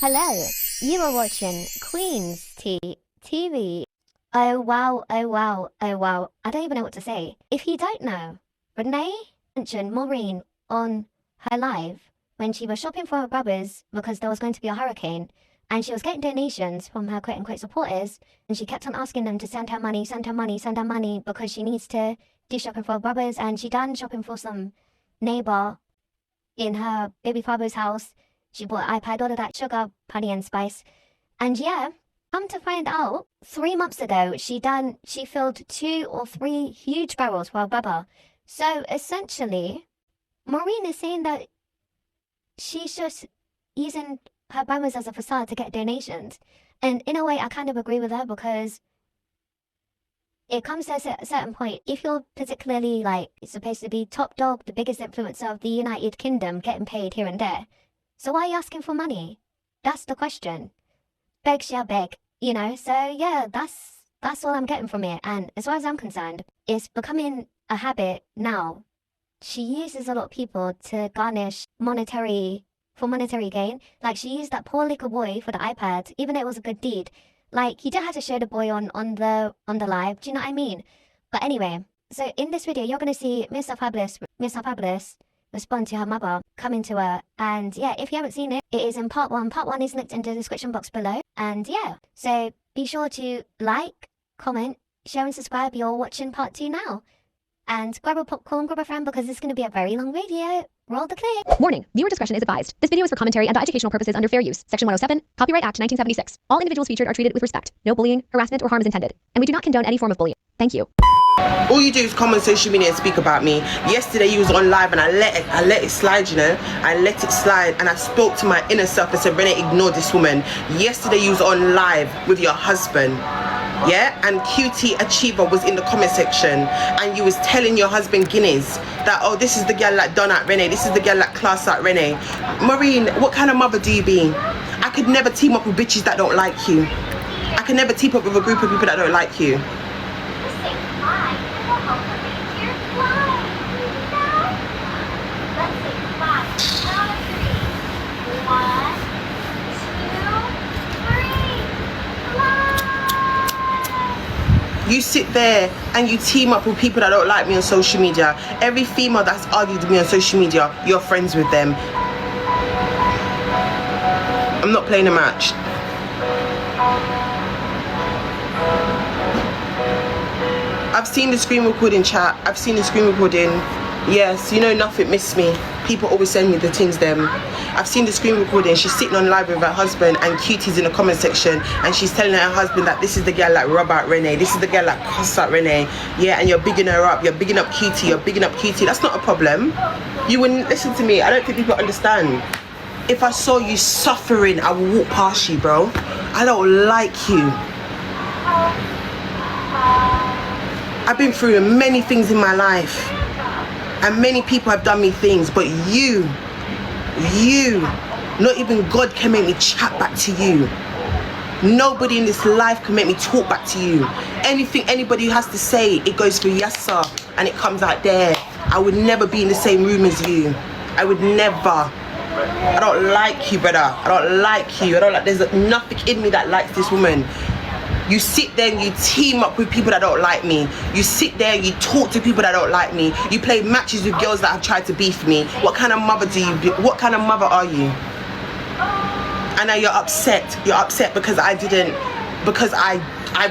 Hello, you are watching Queen's TV. Oh wow, oh wow, oh wow. I don't even know what to say. If you don't know, Renee mentioned Maureen on her live when she was shopping for her brothers because there was going to be a hurricane and she was getting donations from her quote-unquote supporters, and she kept on asking them to send her money, send her money, send her money because she needs to do shopping for her brothers, and she done shopping for some neighbor in her baby father's house. She bought an iPad, all of that sugar, honey and spice. And yeah, come to find out, 3 months ago, she filled 2 or 3 huge barrels for her brother. So essentially, Maureen is saying that she's just using her brothers as a facade to get donations. And in a way, I kind of agree with her because it comes to a certain point. If you're particularly like supposed to be top dog, the biggest influencer of the United Kingdom, getting paid here and there, so why are you asking for money? That's the question. Beg shall beg, you know? So yeah, that's all I'm getting from it. And as far as I'm concerned, it's becoming a habit now. She uses a lot of people to garnish monetary gain. Like, she used that poor little boy for the iPad, even though it was a good deed. Like, you don't have to show the boy on the live, do you know what I mean? But anyway, so in this video, you're going to see Missrfabulous respond to her mother coming to her. And yeah, if you haven't seen it, it is in part 1. Part 1 is linked in the description box below. And yeah, so be sure to like, comment, share and subscribe. You're watching part 2 now. And grab a popcorn, grab a friend, because it's going to be a very long video. Roll the clip. Warning, viewer discretion is advised. This video is for commentary and educational purposes under fair use. Section 107, Copyright Act 1976. All individuals featured are treated with respect. No bullying, harassment, or harm is intended. And we do not condone any form of bullying. Thank you. All you do is come on social media and speak about me. Yesterday you was on live and I let it slide, you know. I let it slide and I spoke to my inner self and said, Renee, ignore this woman. Yesterday you was on live with your husband. Yeah, and QT Achiever was in the comment section and you was telling your husband Guinness that, oh, this is the girl that done at Renee, this is the girl that class at Renee. Maureen, what kind of mother do you be? I could never team up with bitches that don't like you. I could never team up with a group of people that don't like you. You sit there and you team up with people that don't like me on social media. Every female that's argued with me on social media, you're friends with them. I'm not playing a match. I've seen the screen recording, chat. I've seen the screen recording. Yes, you know, nothing missed me. People always send me the things them. I've seen the screen recording. She's sitting on live with her husband and Cutie's in the comment section and she's telling her husband that this is the girl like rub out Renee, this is the girl like cuss out Renee. Yeah, and you're bigging her up, you're bigging up Cutie, you're bigging up Cutie. That's not a problem. You wouldn't listen to me. I don't think people understand. If I saw you suffering, I would walk past you, bro. I don't like you. I've been through many things in my life and many people have done me things, but you, not even God can make me chat back to you. Nobody in this life can make me talk back to you. Anything anybody has to say, it goes through yes sir and it comes out there. I would never be in the same room as you. I would never. I don't like you, brother. I don't like you. There's nothing in me that likes this woman. You sit there and you team up with people that don't like me. You sit there and you talk to people that don't like me. You play matches with girls that have tried to beef me. What kind of mother do you be? What kind of mother are you? And now you're upset. You're upset because I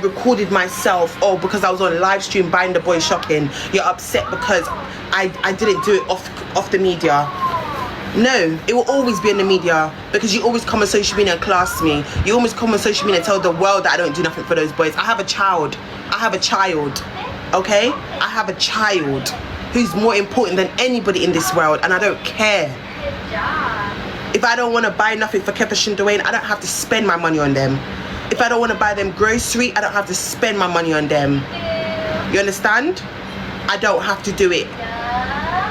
recorded myself, or because I was on live stream buying the boy shopping. You're upset because I didn't do it off the media. No, it will always be in the media because you always come on social media and class me. You always come on social media and tell the world that I don't do nothing for those boys. I have a child. Okay? I have a child who's more important than anybody in this world, and I don't care. If I don't want to buy nothing for Kefish and Dwayne, I don't have to spend my money on them. If I don't want to buy them grocery, I don't have to spend my money on them. You understand? I don't have to do it.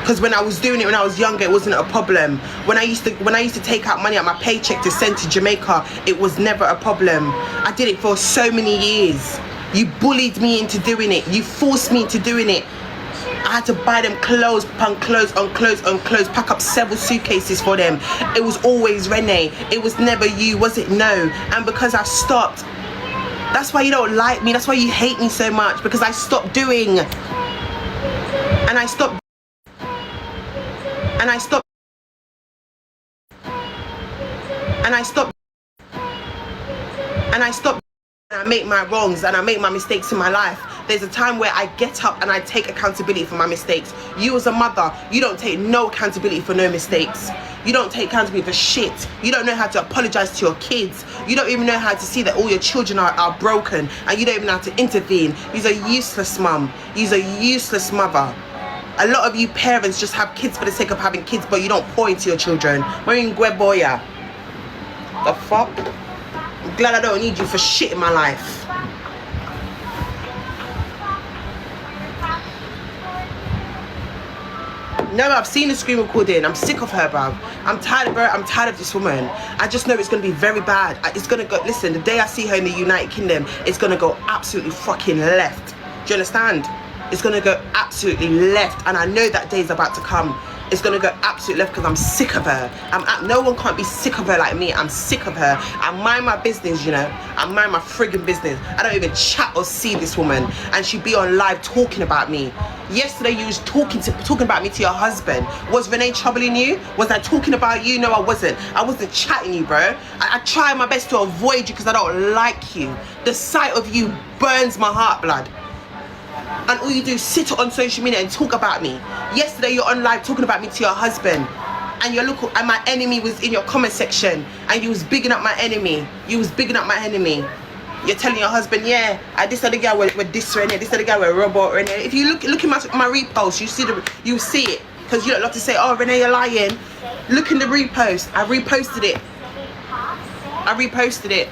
Because when I was doing it when I was younger, it wasn't a problem. When I used to take out money out my paycheck to send to Jamaica, it was never a problem. I did it for so many years. You bullied me into doing it. You forced me into doing it. I had to buy them clothes upon clothes on clothes on clothes, pack up several suitcases for them. It was always Renee. It was never you, was it? No. And because I stopped, that's why you don't like me. That's why you hate me so much, because I stopped doing. And I stopped. And I stopped. And I stopped. And I stopped. And I make my wrongs and I make my mistakes in my life. There's a time where I get up and I take accountability for my mistakes. You as a mother, you don't take no accountability for no mistakes. You don't take accountability for shit. You don't know how to apologize to your kids. You don't even know how to see that all your children are broken, and you don't even know how to intervene. You're a useless mum. You're a useless mother. A lot of you parents just have kids for the sake of having kids, but you don't pour into your children. Maureen Gweboya. The fuck? I'm glad I don't need you for shit in my life. No, I've seen the screen recording. I'm sick of her, bruv. I'm tired of her. I'm tired of this woman. I just know it's going to be very bad. It's going to go, listen, the day I see her in the United Kingdom, it's going to go absolutely fucking left. Do you understand? It's going to go absolutely left. And I know that day is about to come. It's going to go absolutely left because I'm sick of her. No one can't be sick of her like me. I'm sick of her. I mind my business, you know. I mind my friggin' business. I don't even chat or see this woman. And she'd be on live talking about me. Yesterday you was talking about me to your husband. Was Renee troubling you? Was I talking about you? No, I wasn't. I wasn't chatting you, bro. I try my best to avoid you because I don't like you. The sight of you burns my heart blood. And all you do is sit on social media and talk about me. Yesterday you're on live talking about me to your husband, and and my enemy was in your comment section, and you was bigging up my enemy. You was bigging up my enemy. You're telling your husband, yeah, this other guy with this Renee, this other guy with robot Renee. If you look in my repost, you see it, because you don't love to say, oh Renee, you're lying. Look in the repost. I reposted it. I reposted it.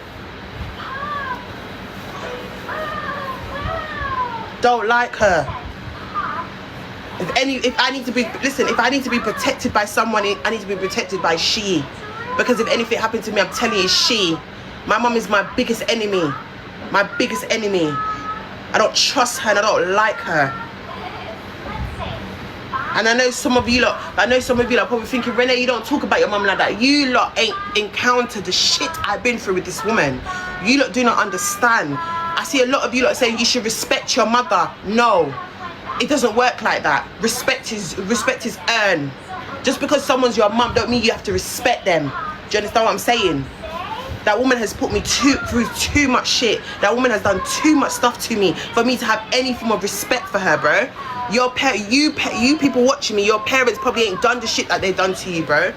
Don't like her. If I need to be protected by someone, I need to be protected by she. Because if anything happened to me, I'm telling you, she. My mum is my biggest enemy. My biggest enemy. I don't trust her and I don't like her. And I know some of you lot probably thinking, Renee, you don't talk about your mum like that. You lot ain't encountered the shit I've been through with this woman. You lot do not understand. I see a lot of you lot saying you should respect your mother. No, it doesn't work like that. Respect is earned. Just because someone's your mum don't mean you have to respect them. Do you understand what I'm saying? That woman has put me through too much shit. That woman has done too much stuff to me for me to have any form of respect for her, bro. You people watching me, your parents probably ain't done the shit that they've done to you, bro.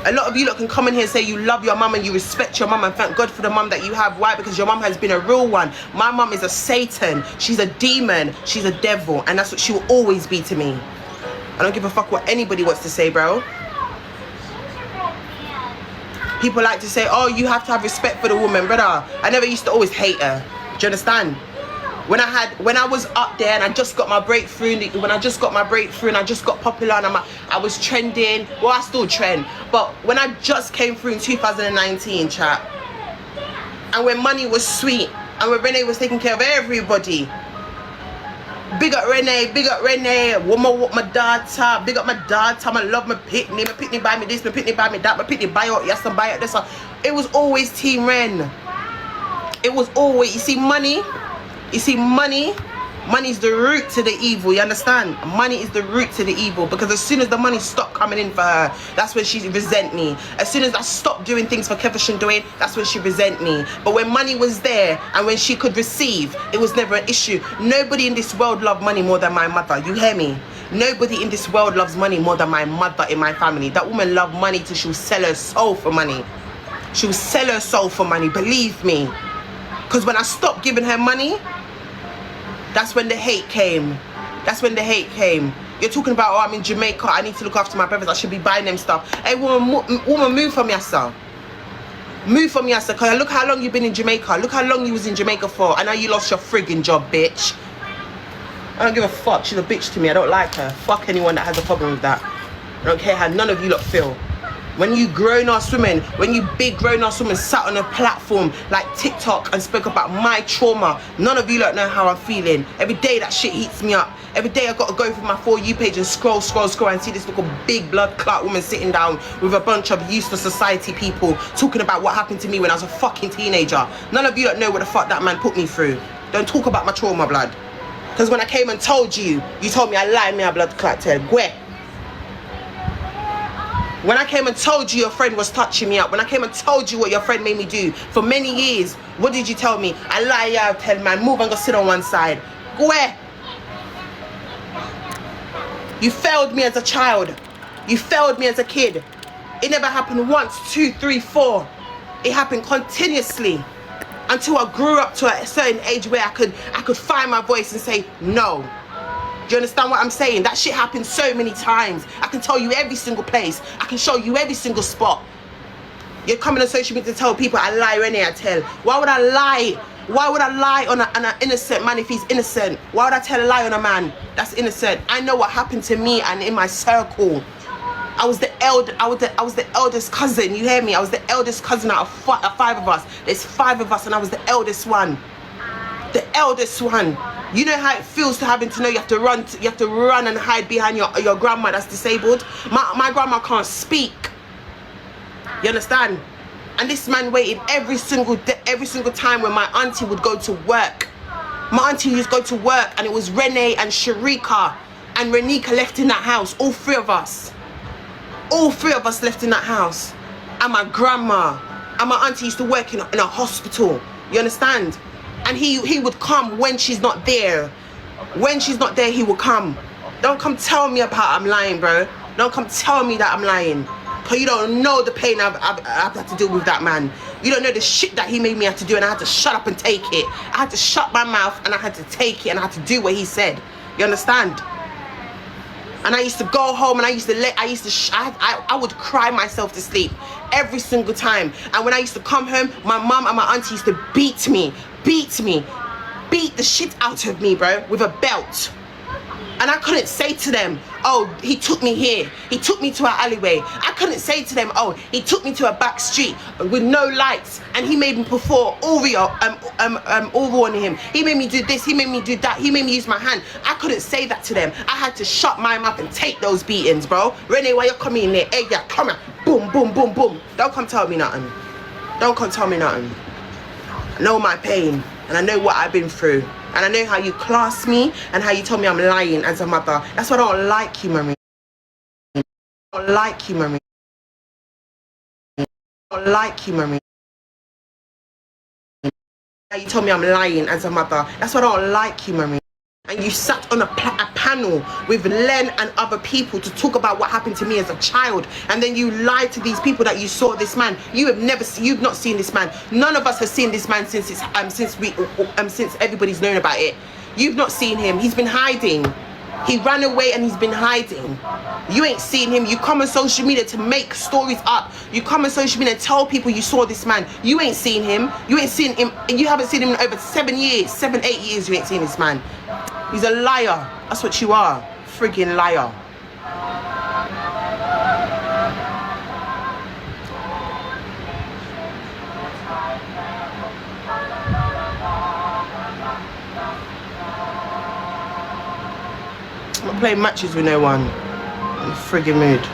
A lot of you lot can come in here and say you love your mum and you respect your mum and thank God for the mum that you have. Why? Because your mum has been a real one. My mum is a Satan. She's a demon. She's a devil. And that's what she will always be to me. I don't give a fuck what anybody wants to say, bro. People like to say, oh, you have to have respect for the woman, brother. I never used to always hate her. Do you understand? When I was up there and I just got my breakthrough, and I just got popular and I was trending. Well, I still trend, but when I just came through in 2019, chat, and when money was sweet and when Renee was taking care of everybody. Big up Renee, what my daughter, big up my daughter, I love my pitney buy me this, my pitney buy me that, my pitney buy out, yes, I buy it this. It was always Team Ren. It was always, you see, money is the root to the evil, you understand? Money is the root to the evil, because as soon as the money stopped coming in for her, that's when she resent me. As soon as I stopped doing things for Kevin doing, that's when she resent me. But when money was there and when she could receive, it was never an issue. Nobody in this world loved money more than my mother, you hear me? Nobody in this world loves money more than my mother in my family. That woman loved money till she'll sell her soul for money. She'll sell her soul for money, believe me. Because when I stopped giving her money, that's when the hate came. That's when the hate came. You're talking about, oh, I'm in Jamaica, I need to look after my brothers, I should be buying them stuff. Hey, woman, move from Yassa. Move from Yassa, because look how long you've been in Jamaica. Look how long you was in Jamaica for. I know you lost your friggin' job, bitch. I don't give a fuck. She's a bitch to me. I don't like her. Fuck anyone that has a problem with that. I don't care how none of you lot feel. When you grown-ass women, when you big grown-ass women sat on a platform like TikTok and spoke about my trauma, none of you don't know how I'm feeling. Every day that shit heats me up. Every day I got to go through my For You page and scroll and see this little big blood clot woman sitting down with a bunch of useless society people talking about what happened to me when I was a fucking teenager. None of you don't know what the fuck that man put me through. Don't talk about my trauma, blood. Because when I came and told you, you told me I lied, me a blood clot tail. Where? When I came and told you your friend was touching me up, when I came and told you what your friend made me do for many years, what did you tell me? I lie, yeah, tell man, move and go sit on one side. Where? You failed me as a child. You failed me as a kid. It never happened once, 2, 3, 4. It happened continuously until I grew up to a certain age where I could find my voice and say no. Do you understand what I'm saying? That shit happened so many times. I can tell you every single place. I can show you every single spot. You're coming on social media to tell people I lie, Renee, I tell. Why would I lie? Why would I lie on an innocent man if he's innocent? Why would I tell a lie on a man that's innocent? I know what happened to me and in my circle. I was the eldest cousin, you hear me? I was the eldest cousin out of 5 of us. There's 5 of us and I was the eldest one. The eldest one. You know how it feels to having to know you have to run and hide behind your grandma that's disabled. My grandma can't speak. You understand? And this man waited every single time when my auntie would go to work. My auntie used to go to work and it was Renee and Sharika and Renika left in that house. All 3 of us. All 3 of us left in that house. And my grandma and my auntie used to work in a hospital. You understand? And he would come when she's not there. When she's not there, he will come. Don't come tell me about I'm lying, bro. Don't come tell me that I'm lying. Because you don't know the pain I've had to deal with that man. You don't know the shit that he made me have to do, and I had to shut up and take it. I had to shut my mouth and I had to take it and I had to do what he said. You understand? And I used to go home and I would cry myself to sleep every single time. And when I used to come home, my mum and my auntie used to beat the shit out of me, bro, with a belt. And I couldn't say to them, oh, he took me here. He took me to an alleyway. I couldn't say to them, oh, he took me to a back street with no lights and he made me perform Oreo on him. He made me do this, he made me do that, he made me use my hand. I couldn't say that to them. I had to shut my mouth and take those beatings, bro. Renee, why you coming in there? Hey, yeah, come on. Boom, boom, boom, boom. Don't come tell me nothing. Don't come tell me nothing. I know my pain and I know what I've been through. And I know how you class me and how you told me I'm lying as a mother. That's why I don't like you, Maureen. I don't like you, Maureen. I don't like you, Maureen. How you told me I'm lying as a mother. That's why I don't like you, Maureen. And you sat on a panel with Len and other people to talk about what happened to me as a child, and then you lied to these people that you saw this man. You've not seen this man. None of us has seen this man since everybody's known about it. You've not seen him. He's been hiding. He ran away and he's been hiding. You ain't seen him. You come on social media to make stories up. You come on social media and tell people you saw this man. You ain't seen him. You ain't seen him. You haven't seen him in over 7 years. 7, 8 years you ain't seen this man. He's a liar. That's what you are. Friggin' liar. I'm not playing matches with no one. I'm in a friggin' mood.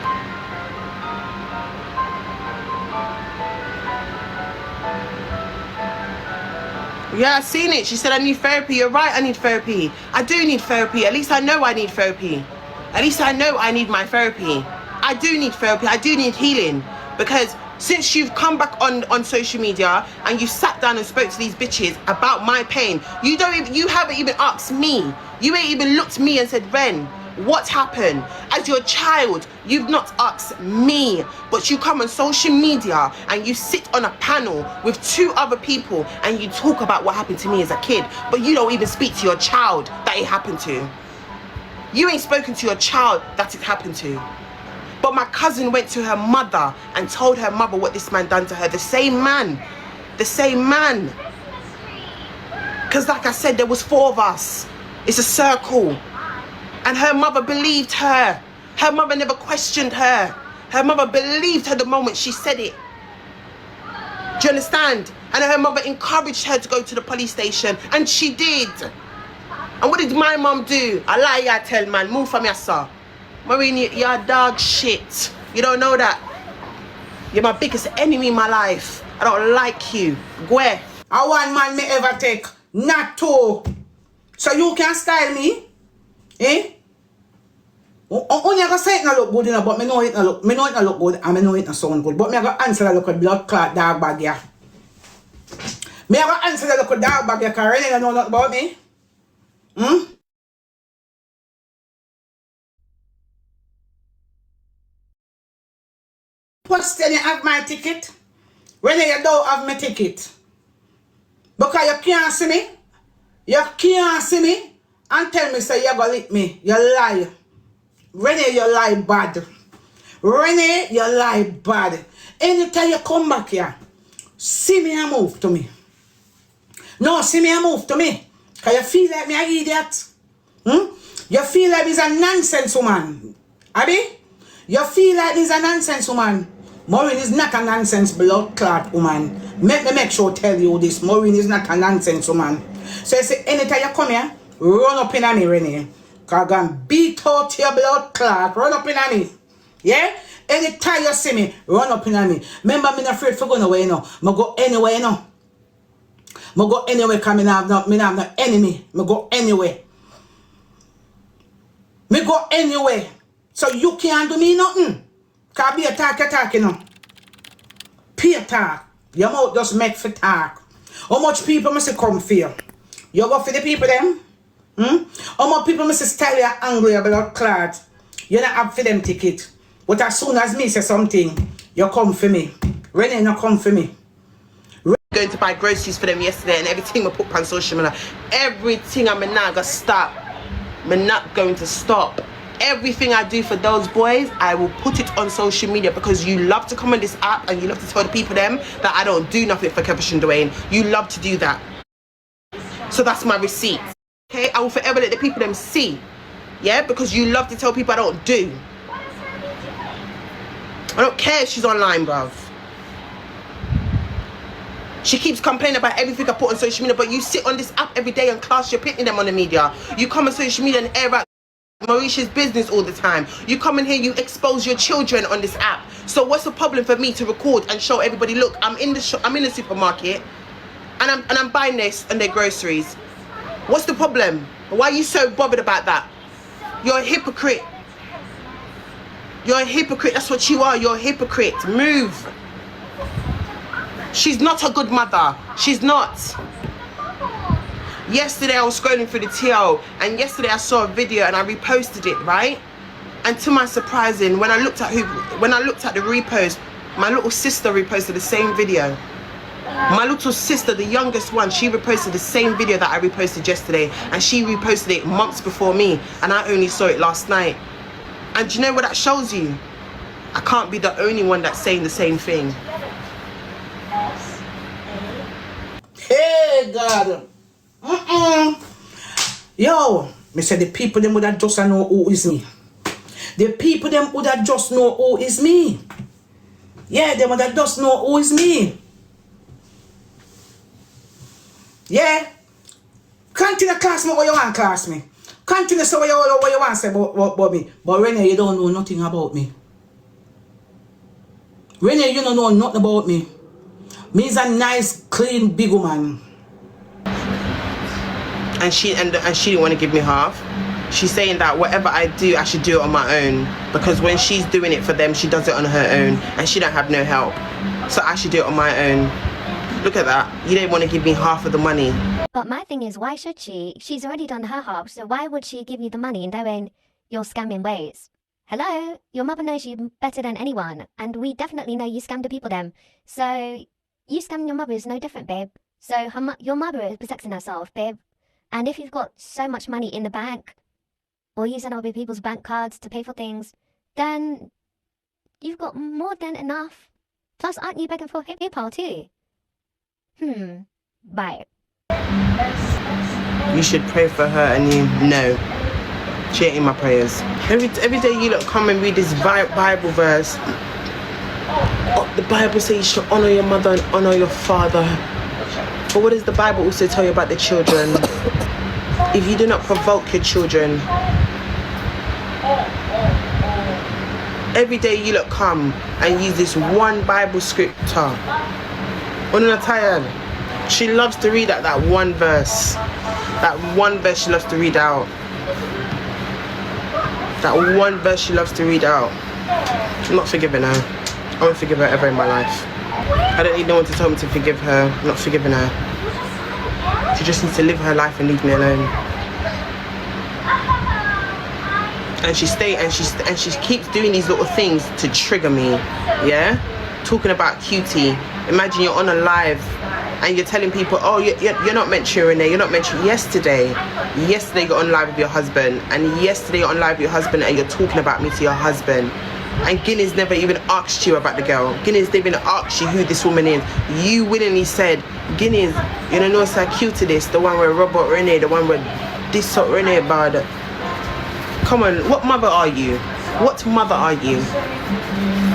Yeah, I seen it. She said I need therapy. You're right, I need therapy. I do need therapy. At least I know I need therapy. At least I know I need my therapy. I do need therapy. I do need healing. Because since you've come back on social media and you sat down and spoke to these bitches about my pain, you haven't even asked me. You ain't even looked at me and said, Ren, what happened? As your child, you've not asked me, but you come on social media and you sit on a panel with 2 other people and you talk about what happened to me as a kid, but you don't even speak to your child that it happened to. You ain't spoken to your child that it happened to. But my cousin went to her mother and told her mother what this man done to her. The same man. The same man. Because like I said, there was 4 of us. It's a circle. And her mother believed her. Her mother never questioned her. Her mother believed her the moment she said it. Do you understand? And her mother encouraged her to go to the police station, and she did. And what did my mom do? I lie, I tell man, move from your sir. Maureen, you're dog shit. You don't know that. You're my biggest enemy in my life. I don't like you. Where? I one man me ever take, not two. So you can style me, eh? Only I go say it not look good, but me know it not look good, and me know it not sound good. But me I go answer that look blood clot dog bag ya. Me I go answer that look dog bag ya, cause really don't know nothing about me. Question, you have my ticket? When you don't have my ticket, because you can't see me, and tell me say you go lick me. You lie. Renee, you lie bad. Renee, you lie bad. Anytime you come back here, see me and move to me. No, see me and move to me. Because you feel like me an idiot. You feel like he's a nonsense woman. Abby? You feel like he's a nonsense woman. Maureen is not a nonsense blood clot woman. Make sure tell you this. Maureen is not a nonsense woman. So you say anytime you come here, run up in on me, Renee. Cause I'm gonna beat out your blood clot. Run up in on me. Yeah? Anytime you see me, run up in on me. Remember, I'm not afraid for going away, you know. I go anywhere, you know. I go anywhere because I have no enemy. I go anywhere. Me go anywhere. So you can't do me nothing. Cause be a talk, you know. Pay talk. Your mouth just make for talk. How much people must come for you? You go for the people them? How much people must style you angry about clot? You not have for them ticket. But as soon as me say something, you come for me. Renee not come for me. Going to buy groceries for them yesterday, and everything I put on social media. Everything I'm not gonna stop. I'm not going to stop. Everything I do for those boys, I will put it on social media, because you love to come on this app and you love to tell the people them that I don't do nothing for Kevish and Dwayne. You love to do that. So that's my receipt. Okay, I will forever let the people them see. Yeah, because you love to tell people I don't do. I don't care if she's online, bruv. She keeps complaining about everything I put on social media, but you sit on this app every day and class your pitting them on the media. You come on social media and air out Mauritius business all the time. You come in here, you expose your children on this app. So what's the problem for me to record and show everybody, look, I'm in the supermarket and I'm buying this and their groceries. What's the problem? Why are you so bothered about that? You're a hypocrite. You're a hypocrite. That's what you are. You're a hypocrite. Move. She's not a good mother. She's not. Yesterday I was scrolling through the TL, and yesterday I saw a video and I reposted it, right? And to my surprising, when I looked at the repost, my little sister reposted the same video. My little sister, the youngest one, she reposted the same video that I reposted yesterday, and she reposted it months before me, and I only saw it last night. And do you know what that shows you? I can't be the only one that's saying the same thing. Hey God. Yo, me say the people them would have just know who is me. The people them would have just know who is me. Yeah, they would have just know who is me. Yeah. Continue to class me what you want to class me. Continue to say what you want to say about me. But Renee, you don't know nothing about me. Renee, you don't know nothing about me. Me is a nice, clean, big woman. And she didn't want to give me half. She's saying that whatever I do, I should do it on my own, because when she's doing it for them, she does it on her own, and she don't have no help. So I should do it on my own. Look at that. You didn't want to give me half of the money. But my thing is, why should she? She's already done her half, so why would she give you the money knowing your scamming ways? Hello? Your mother knows you better than anyone, and we definitely know you scam the people them. So you scamming your mother is no different, babe. So your mother is protecting herself, babe. And if you've got so much money in the bank, or using other people's bank cards to pay for things, then you've got more than enough. Plus, aren't you begging for PayPal too? Bye. You should pray for her, and you know She ain't in my prayers. Every day you look come and read this Bible verse. Oh, the Bible says you should honor your mother and honor your father. But what does the Bible also tell you about the children? If you do not provoke your children, every day you look come and use this one Bible scripture. When I'm tired, she loves to read out that one verse. That one verse she loves to read out. That one verse she loves to read out. I'm not forgiving her. I won't forgive her ever in my life. I don't need no one to tell me to forgive her. I'm not forgiving her. She just needs to live her life and leave me alone. And she keeps doing these little things to trigger me. Yeah? Talking about cutie. Imagine you're on a live and you're telling people, oh, you're not mentioning Renee, you're not mentioning yesterday you got on live with your husband, and yesterday you're on live with your husband and you're talking about me to your husband. And Guinness never even asked you about the girl. Guinness didn't even ask you who this woman is. You willingly said, Guinness, you know it's like cute to this, the one where Robert Renee, the one where this sort Renee about it. Come on, what mother are you? What mother are you?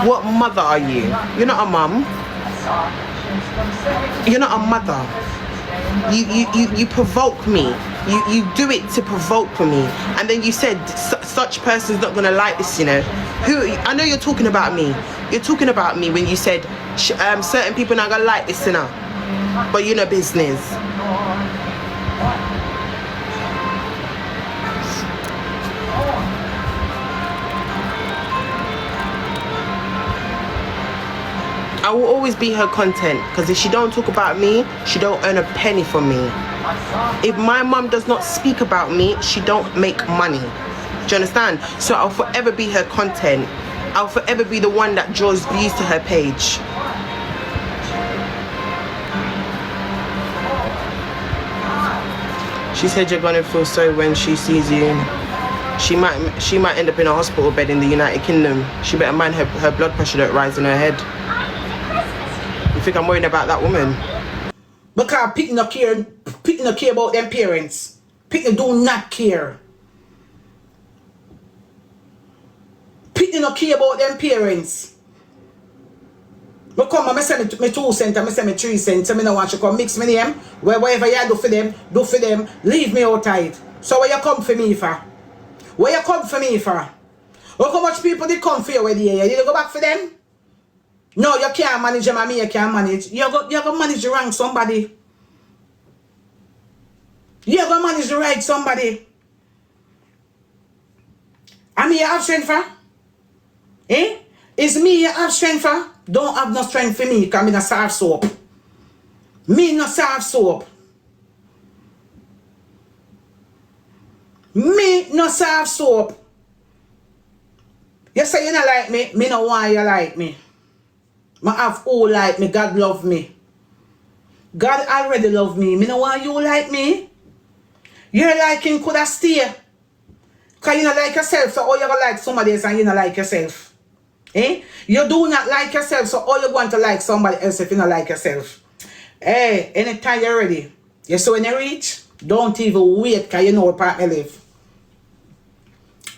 What mother are you? You're not a mum. You're not a mother. You provoke me. You do it to provoke me. And then you said such person's not gonna like this, you know. I know you're talking about me. You're talking about me when you said certain people not gonna like this, you know. But you know business. I will always be her content, because if she don't talk about me, she don't earn a penny from me. If my mum does not speak about me, she don't make money. Do you understand? So I'll forever be her content. I'll forever be the one that draws views to her page. She said you're gonna feel sorry when she sees you. She might end up in a hospital bed in the United Kingdom. She better mind her blood pressure don't rise in her head. You think I'm worried about that woman? Because people not care about them parents. People do not care. People not care about them parents. But come on, I say me 2 cents, I say me 3 cents. I don't want you to come mix me name. Whatever you do for them, leave me outside. So where you come for me for? Where you come for me for? Look how much people did come for you with you. Did you go back for them? No, you can't manage them and me you can't manage. You go manage the wrong somebody. You go manage the right somebody. And me you have strength for? Eh? Is me you have strength for? Don't have no strength for me because me not soft soap. Me not soft soap. Me no soft soap. You say you don't like me, me no want you like me. I have all like me, God love me. God already love me. Me no want you like me. Your liking could have stay. Because you don't like yourself, so all you gonna like somebody else and you don't like yourself. Eh? You do not like yourself, so all you want to like somebody else if you don't like yourself. Hey, anytime you're ready. You see when you reach, don't even wait because you know where part me live.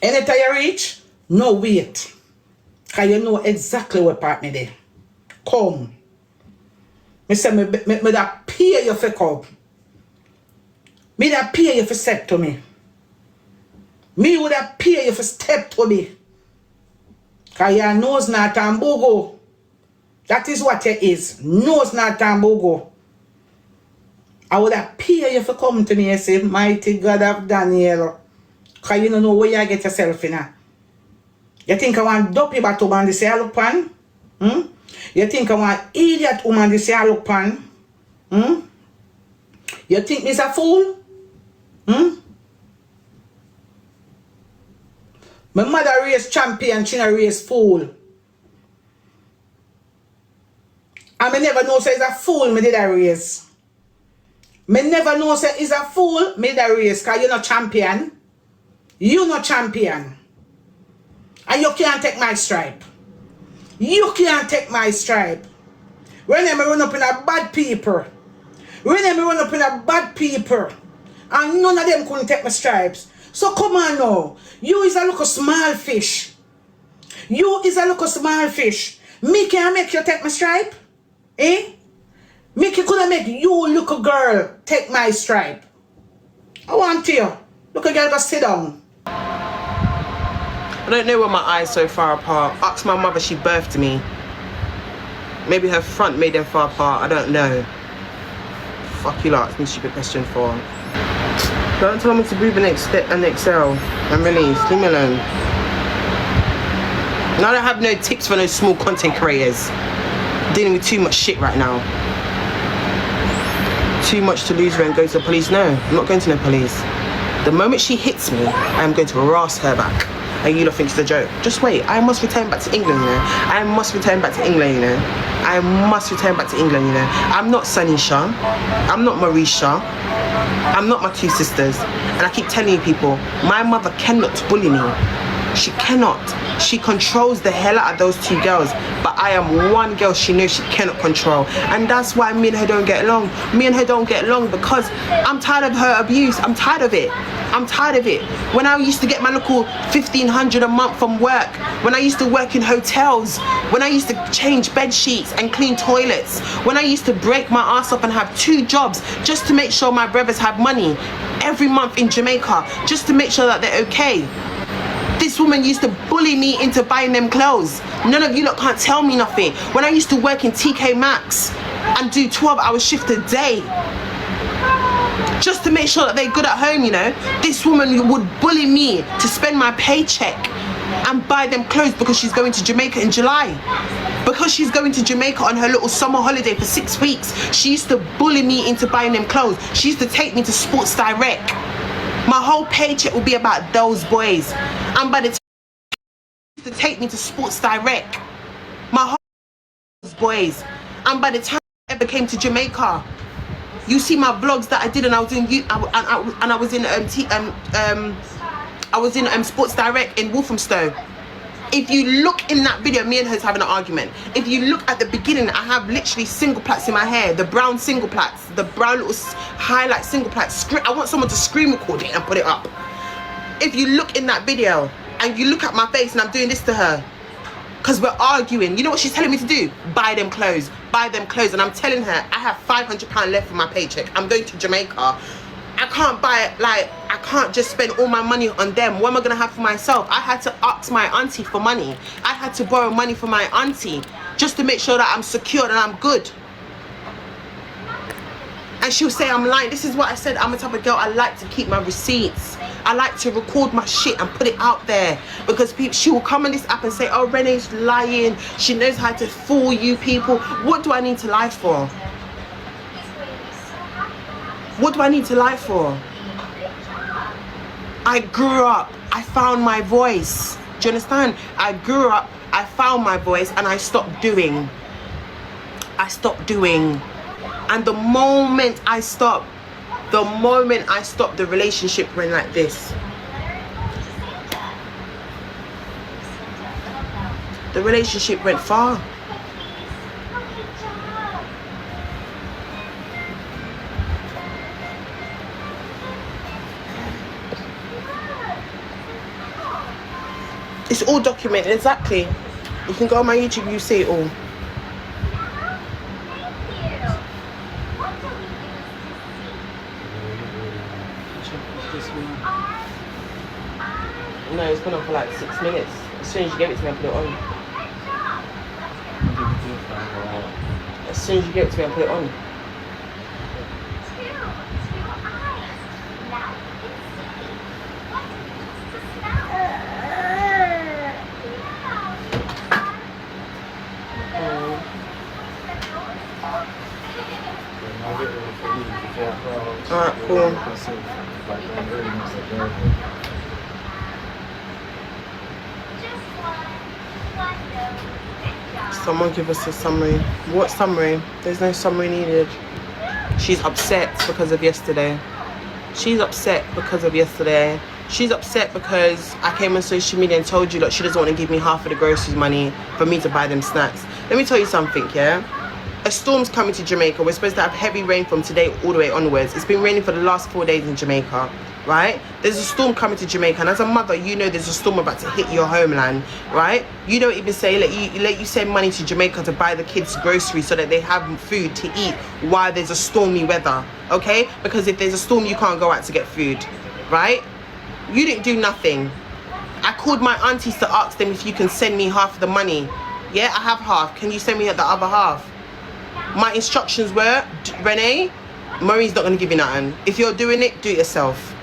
Anytime you reach, no wait. Because you know exactly where part me there. Come. Me say me that pay you for come. Me that pay you for step to me. Me would have pay you for step to me. Because your nose not tambogo. That is what it is. Nose not tambogo. I would have pay you for come to me and say, mighty God of Daniel. Because you don't know where you get yourself in. You think I want dopey bat woman this year look pan? You think I want idiot woman this year look pan? You think me's a fool? My mother raised champion, she not raised fool. And me never know say it's a fool me did I raise. Me never know say it's a fool me did I raise, because you're not champion. You not champion. And you can't take my stripe. You can't take my stripe. When I run up in a bad people. When I run up in a bad people. And none of them couldn't take my stripes. So come on now. You is a little small fish. You is a little small fish. Me can make you take my stripe? Eh? Me could make you little girl take my stripe. I want you. Look a girl go sit down. I don't know why my eyes so far apart. Ask my mother, she birthed me. Maybe her front made them far apart, I don't know. Fuck you lot, asking stupid question for. Don't tell me to breathe and exhale and release, leave me alone. Now I don't have no tips for no small content creators. Dealing with too much shit right now. Too much to lose and go to the police. No, I'm not going to no police. The moment she hits me, I'm going to harass her back. And you lot think it's a joke. Just wait, I must return back to England, you know. I must return back to England, you know. I must return back to England, you know. I'm not Sunny Shah. I'm not Maurice Shah. I'm not my two sisters. And I keep telling you people, my mother cannot bully me. She cannot. She controls the hell out of those two girls. But I am one girl she knows she cannot control. And that's why me and her don't get along. Me and her don't get along because I'm tired of her abuse. I'm tired of it. I'm tired of it. When I used to get my little 1,500 a month from work, when I used to work in hotels, when I used to change bed sheets and clean toilets, when I used to break my ass up and have 2 jobs just to make sure my brothers have money every month in Jamaica, just to make sure that they're okay. This woman used to bully me into buying them clothes. None of you lot can't tell me nothing. When I used to work in TK Maxx and do 12-hour shift a day, just to make sure that they're good at home, you know. This woman would bully me to spend my paycheck and buy them clothes because she's going to Jamaica in July. Because she's going to Jamaica on her little summer holiday for 6 weeks, she used to bully me into buying them clothes. She used to take me to Sports Direct. My whole paycheck would be about those boys. And by the time she used to take me to Sports Direct, my whole those boys. And by the time I ever came to Jamaica, you see my vlogs that I did, and I was in I was in Sports Direct in Walthamstow. If you look in that video, me and her's having an argument. If you look at the beginning, I have literally single plaits in my hair, the brown single plaits, the brown little highlight single plaits. I want someone to screen record it and put it up. If you look in that video and you look at my face and I'm doing this to her, because we're arguing, you know what she's telling me to do? Buy them clothes, buy them clothes. And I'm telling her, I have £500 left for my paycheck. I'm going to Jamaica. I can't buy, like, I can't just spend all my money on them. What am I going to have for myself? I had to ask my auntie for money. I had to borrow money from my auntie just to make sure that I'm secured and I'm good. And she'll say I'm lying. This is what I said. I'm the type of girl, I like to keep my receipts. I like to record my shit and put it out there. Because people, she will come on this app and say, oh, Renee's lying. She knows how to fool you people. What do I need to lie for? What do I need to lie for? I grew up. I found my voice. Do you understand? I grew up. I found my voice and I stopped doing. I stopped doing. And the moment I stopped, the relationship went like this. The relationship went far. It's all documented, exactly. You can go on my YouTube, you see it all. No, it's been on for like 6 minutes. As soon as you gave it to me, I put it on. As soon as you gave it to me, I put it on. Alright, cool. Someone give us a summary. What summary? There's no summary needed. She's upset because of yesterday. She's upset because of yesterday. She's upset because I came on social media and told you that she doesn't want to give me half of the groceries money for me to buy them snacks. Let me tell you something, yeah? A storm's coming to Jamaica. We're supposed to have heavy rain from today all the way onwards. It's been raining for the last 4 days in Jamaica, right? There's a storm coming to Jamaica, and as a mother, you know there's a storm about to hit your homeland, right? You don't even say, let you send money to Jamaica to buy the kids groceries so that they have food to eat while there's a stormy weather, okay? Because if there's a storm, you can't go out to get food, right? You didn't do nothing. I called my aunties to ask them if you can send me half of the money. Yeah, I have half. Can you send me the other half? My instructions were, Renee, Maureen's not going to give you nothing. If you're doing it, do it yourself.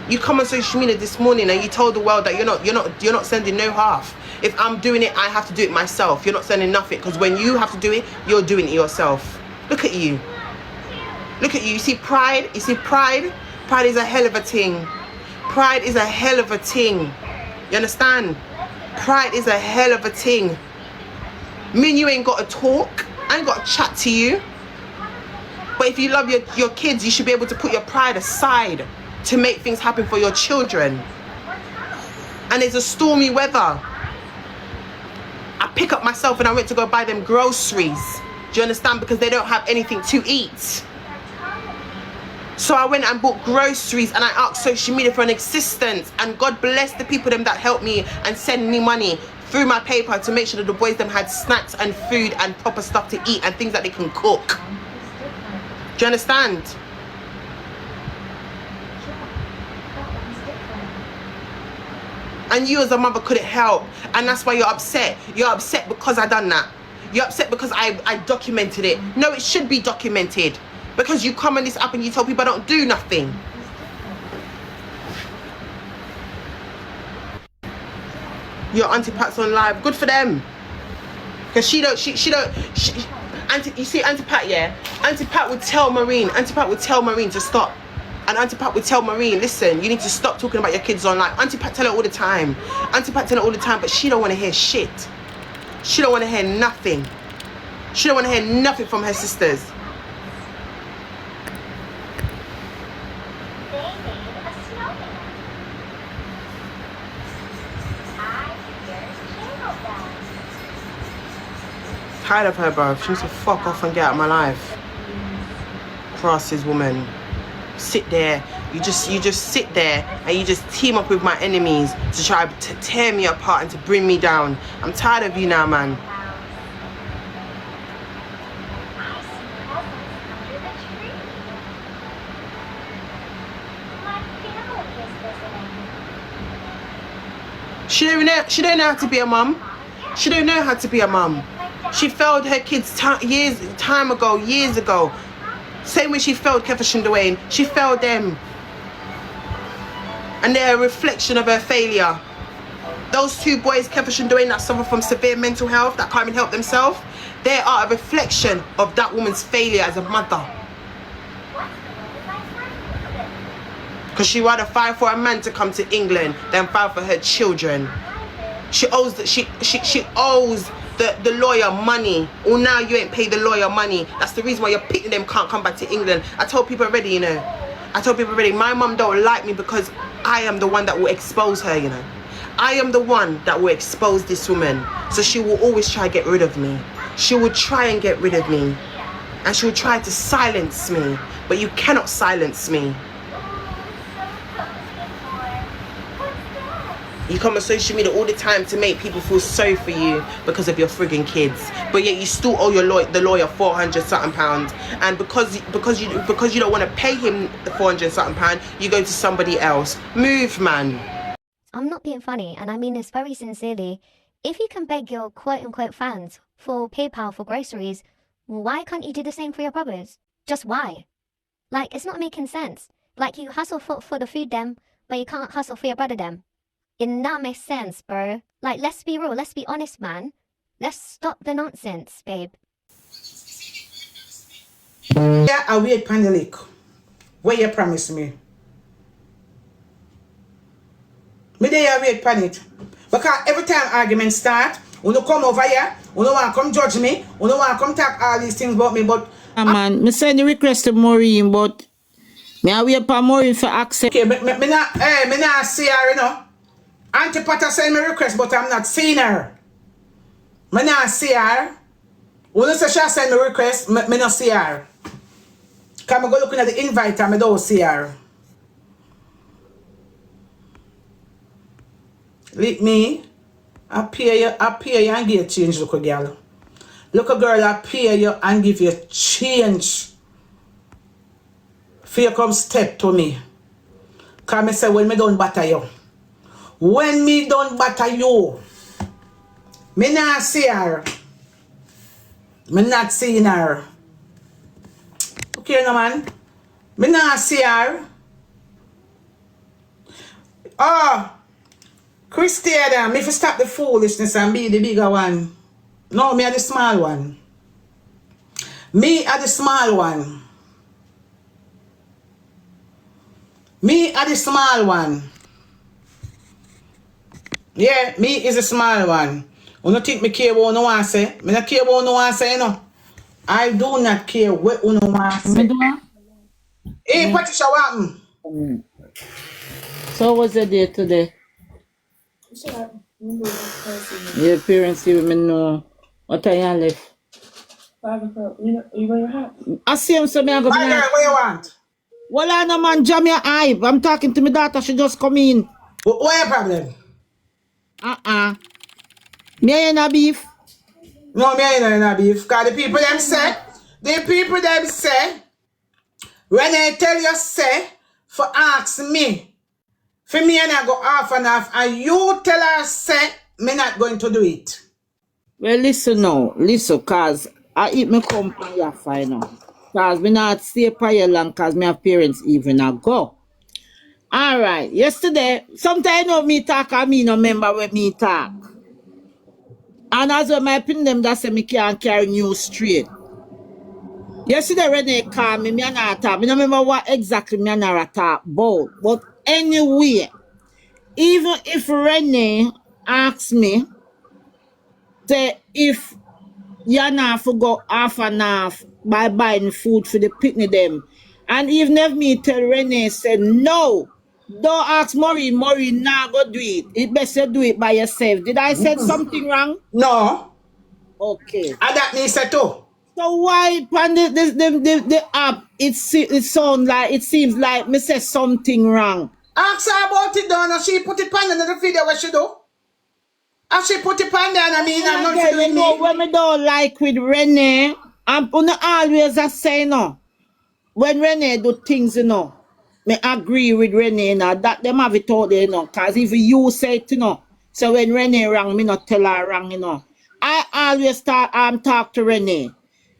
You come on social media this morning and you told the world that you're not sending no half. If I'm doing it, I have to do it myself. You're not sending nothing, because when you have to do it, you're doing it yourself. Look at you. Look at you. You see pride? You see pride? Pride is a hell of a thing. Pride is a hell of a thing. You understand? Pride is a hell of a thing. Me and you ain't got to talk. I ain't got to chat to you. But if you love your kids, you should be able to put your pride aside to make things happen for your children. And there's a stormy weather. I pick up myself and I went to go buy them groceries. Do you understand? Because they don't have anything to eat. So I went and bought groceries, and I asked social media for an assistance, and God bless the people them that helped me and send me money through my PayPal to make sure that the boys them had snacks and food and proper stuff to eat and things that they can cook. Do you understand? And you as a mother couldn't help, and that's why you're upset. You're upset because I done that. You're upset because I documented it. No, it should be documented. Because you come on this app and you tell people I don't do nothing. Your Auntie Pat's on live. Good for them. Because you see Auntie Pat, yeah? Auntie Pat would tell Maureen to stop. And Auntie Pat would tell Maureen, listen, you need to stop talking about your kids online. Auntie Pat tell her all the time. Auntie Pat tell her all the time, but she don't want to hear shit. She don't want to hear nothing. She don't want to hear nothing from her sisters. Tired of her, bro. She needs to fuck off and get out of my life. Crosses woman. Sit there. You just sit there and you just team up with my enemies to try to tear me apart and to bring me down. I'm tired of you now, man. She don't know how to be a mum. She don't know how to be a mum. She failed her kids years ago. Same way she failed Kefesh and Dwayne. She failed them. And they're a reflection of her failure. Those two boys, Kefesh and Dwayne, that suffer from severe mental health, that can't even help themselves, they are a reflection of that woman's failure as a mother. Because she rather fight for a man to come to England than fight for her children. She owes the lawyer money. Well, now you ain't paid the lawyer money. That's the reason why you're picking them can't come back to England. I told people already, you know. My mum don't like me because I am the one that will expose her, you know. I am the one that will expose this woman. So she will always try to get rid of me. She will try and get rid of me. And she will try to silence me. But you cannot silence me. You come on social media all the time to make people feel sorry for you because of your frigging kids, but yet you still owe the lawyer £400-something, and because you don't want to pay him the £400-something, you go to somebody else. Move, man. I'm not being funny, and I mean this very sincerely. If you can beg your quote-unquote fans for PayPal for groceries, why can't you do the same for your brothers? Just why? Like, it's not making sense. Like, you hustle for the food them, but you can't hustle for your brother them. It not makes sense, bro. Like, let's be real, let's be honest, man. Let's stop the nonsense, babe. Yeah, I wait pan the lake. Where you promise me? Me there I wait pan it. Because every time arguments start, when you come over here, when you want to come judge me, when you want to come talk all these things about me, but... man, me send the request to Maureen, but... me I wait for Maureen for accept. Okay, me not see her, you know. Auntie Potter send me request, but I'm not seeing her. Me not see her. When you say she send me request, me not see her. Because I go looking at the invite and I don't see her. Let me, I pay you and give you change, look a girl. Look a girl, I pay you and give you change. For you come step to me. Because I say when me don't batter you. When me don't batter you, me not see her. Me not seeing her. Okay, no man. Me not see her. Oh, Christiana, me fi stop the foolishness and be the bigger one. No, me are the small one. Me are the small one. Me are the small one. Yeah, me is the small one. You don't think me care what you want to say? Me not care what you want to say, you know. I do not care what you want to say. Hey, Patricia, what happened? So what's the day today? Your parents see me know. What time you left? 5 o'clock. You wear your hat? I see him, so me I go. My girl, what you want? Well, I know, man, jam your eye. I'm talking to my daughter. She just come in. What your problem? Me ain't a beef. No, me ain't no beef. Because the people them say, when I tell you say, for ask me, for me and I go off and off, and you tell her say, me not going to do it. Well, listen now. Listen, cause I eat me company here fine now. Cause me not stay for you long, cause me have parents even a go. Alright, yesterday, sometimes you know me talk and me no remember when me talk. And as well, my pin them that say me can't carry news straight. Yesterday, Renee called me and I talk. Me no remember what exactly me and her talk about. But anyway, even if Renee asks me, say if you're not for go half and half by buying food for the picnic them. And even if me tell Renee say no, don't ask Maureen, Maureen nah go do it. It best you do it by yourself. Did I say something wrong? No. Okay. And that me say too. So why on the app it sound like it seems like me say something wrong? Ask her about it down and she put it on another video what she do. And she put it on there and I mean I'm not Again, doing you know me. when me don't like with Renee, I'm gonna always say no. When Renee do things, you know, me agree with Renee, you know, that them have it out there, you know, cause if you say it, you know, so when Renee wrong, me not tell her wrong, you know. I always talk to Renee.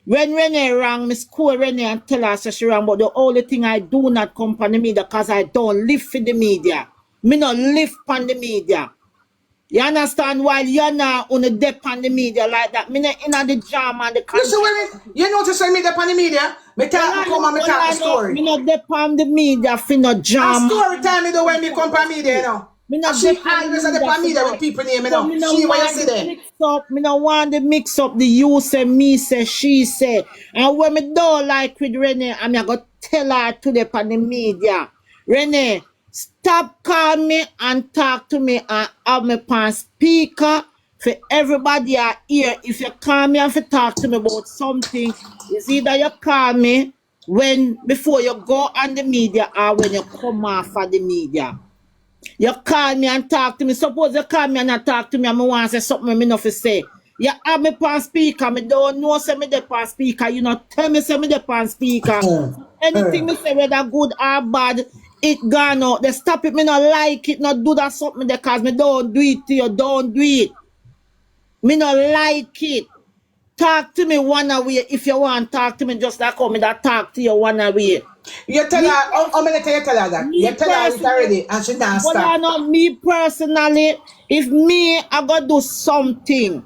When Renee wrong, me scold Renee and tell her so she wrong, but the only thing I do not come on the media, cause I don't live for the media. Me not live on the media. You understand? While you're not on the depth on the media like that, me not in the jam and the You see when you notice when me up on the media, me talk me come and me talk the story. Me not depth on the media for no jam. A story time me do when me come on media, you know. Me not And she depend on always the at the media media for with people name, you So know. me no She what you want see to there. mix up. Me no want to mix up the you say, me say, she say. And when me don't like with Renee, I'm gonna tell her today on the media. Renee, stop calling me and talk to me and have me on speaker for everybody are here. If you call me and talk to me about something, it's either you call me when before you go on the media or when you come off of the media. You call me and talk to me. Suppose you call me and not talk to me and I want to say something me not to say. You have me on speaker. Me don't know say me dey on speaker. You not tell me say me dey on speaker. Anything me say whether good or bad, it gone out. They stop it. Me not like it. Not do that something there cause me don't do it to you. Don't do it. Me not like it. Talk to me one way. If you want to talk to me just like how me that talk to you one way. You tell her, how many times you tell her that? You tell her it already and she not But I stop. know me personally, if me I gotta do something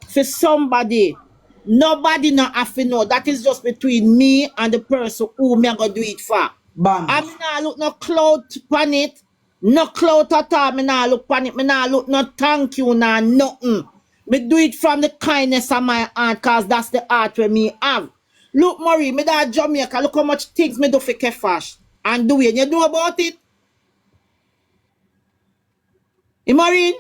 for somebody, nobody not have to know. That is just between me and the person who me I gonna do it for. Bam. I mean I look no clout on it, no clout at all. Me nah look on it. Me nah look no thank you nah nothing. Me do it from the kindness of my heart, cause that's the heart where me have. Look, Maureen, me that Jamaica. Look how much things me do for Kefash and do it. You know about it? Maureen?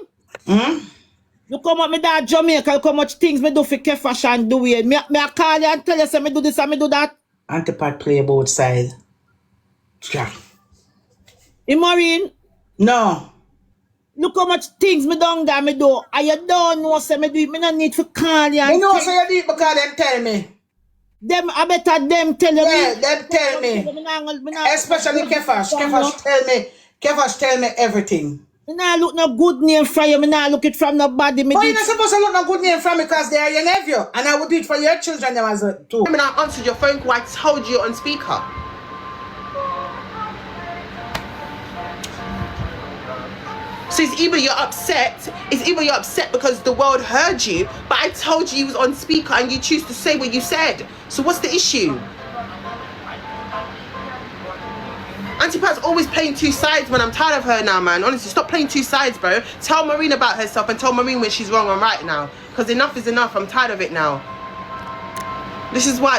You come up me that Jamaica, look how much things me do for Kefash and do it. Me I call you and tell you say me do this and me do that. Antipat play both sides. Yeah. Maureen, No. look how much things me done that me do. And you don't know say me do it. Me no need to call you and You know tell so you do it because them tell me. them. I better them tell you. Yeah, them tell me. Especially Kefash. Kefash tell me everything. Me nah look no good name from you. Me nah look it from nobody. Me But do you're not it. supposed to look no good name from me because they are your nephew. And I would do it for your children them as well too. When I answered your phone call, I told you on speaker. So it's either you're upset because the world heard you, but I told you was on speaker and you choose to say what you said. So what's the issue? Auntie Pat's always playing two sides, man. I'm tired of her now, man. Honestly, stop playing two sides, bro. Tell Maureen about herself and tell Maureen when she's wrong and right now. Because enough is enough. I'm tired of it now. This is why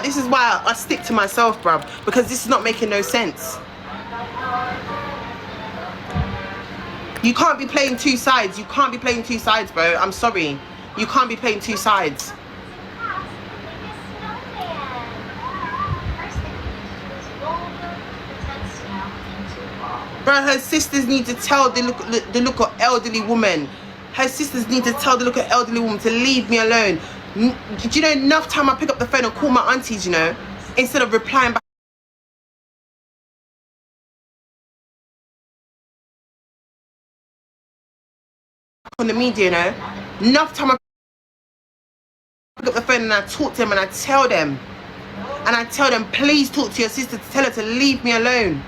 I stick to myself, bruv. Because this is not making no sense. You can't be playing two sides. You can't be playing two sides, bro. I'm sorry. You can't be playing two sides. Bro, her sisters need to tell the little elderly woman. Her sisters need to tell the little elderly woman to leave me alone. Do you know enough time I pick up the phone and call my aunties, you know, instead of replying back on the media, you know? Enough time I pick up the phone and I talk to them and I tell them. And I tell them, please talk to your sister to tell her to leave me alone.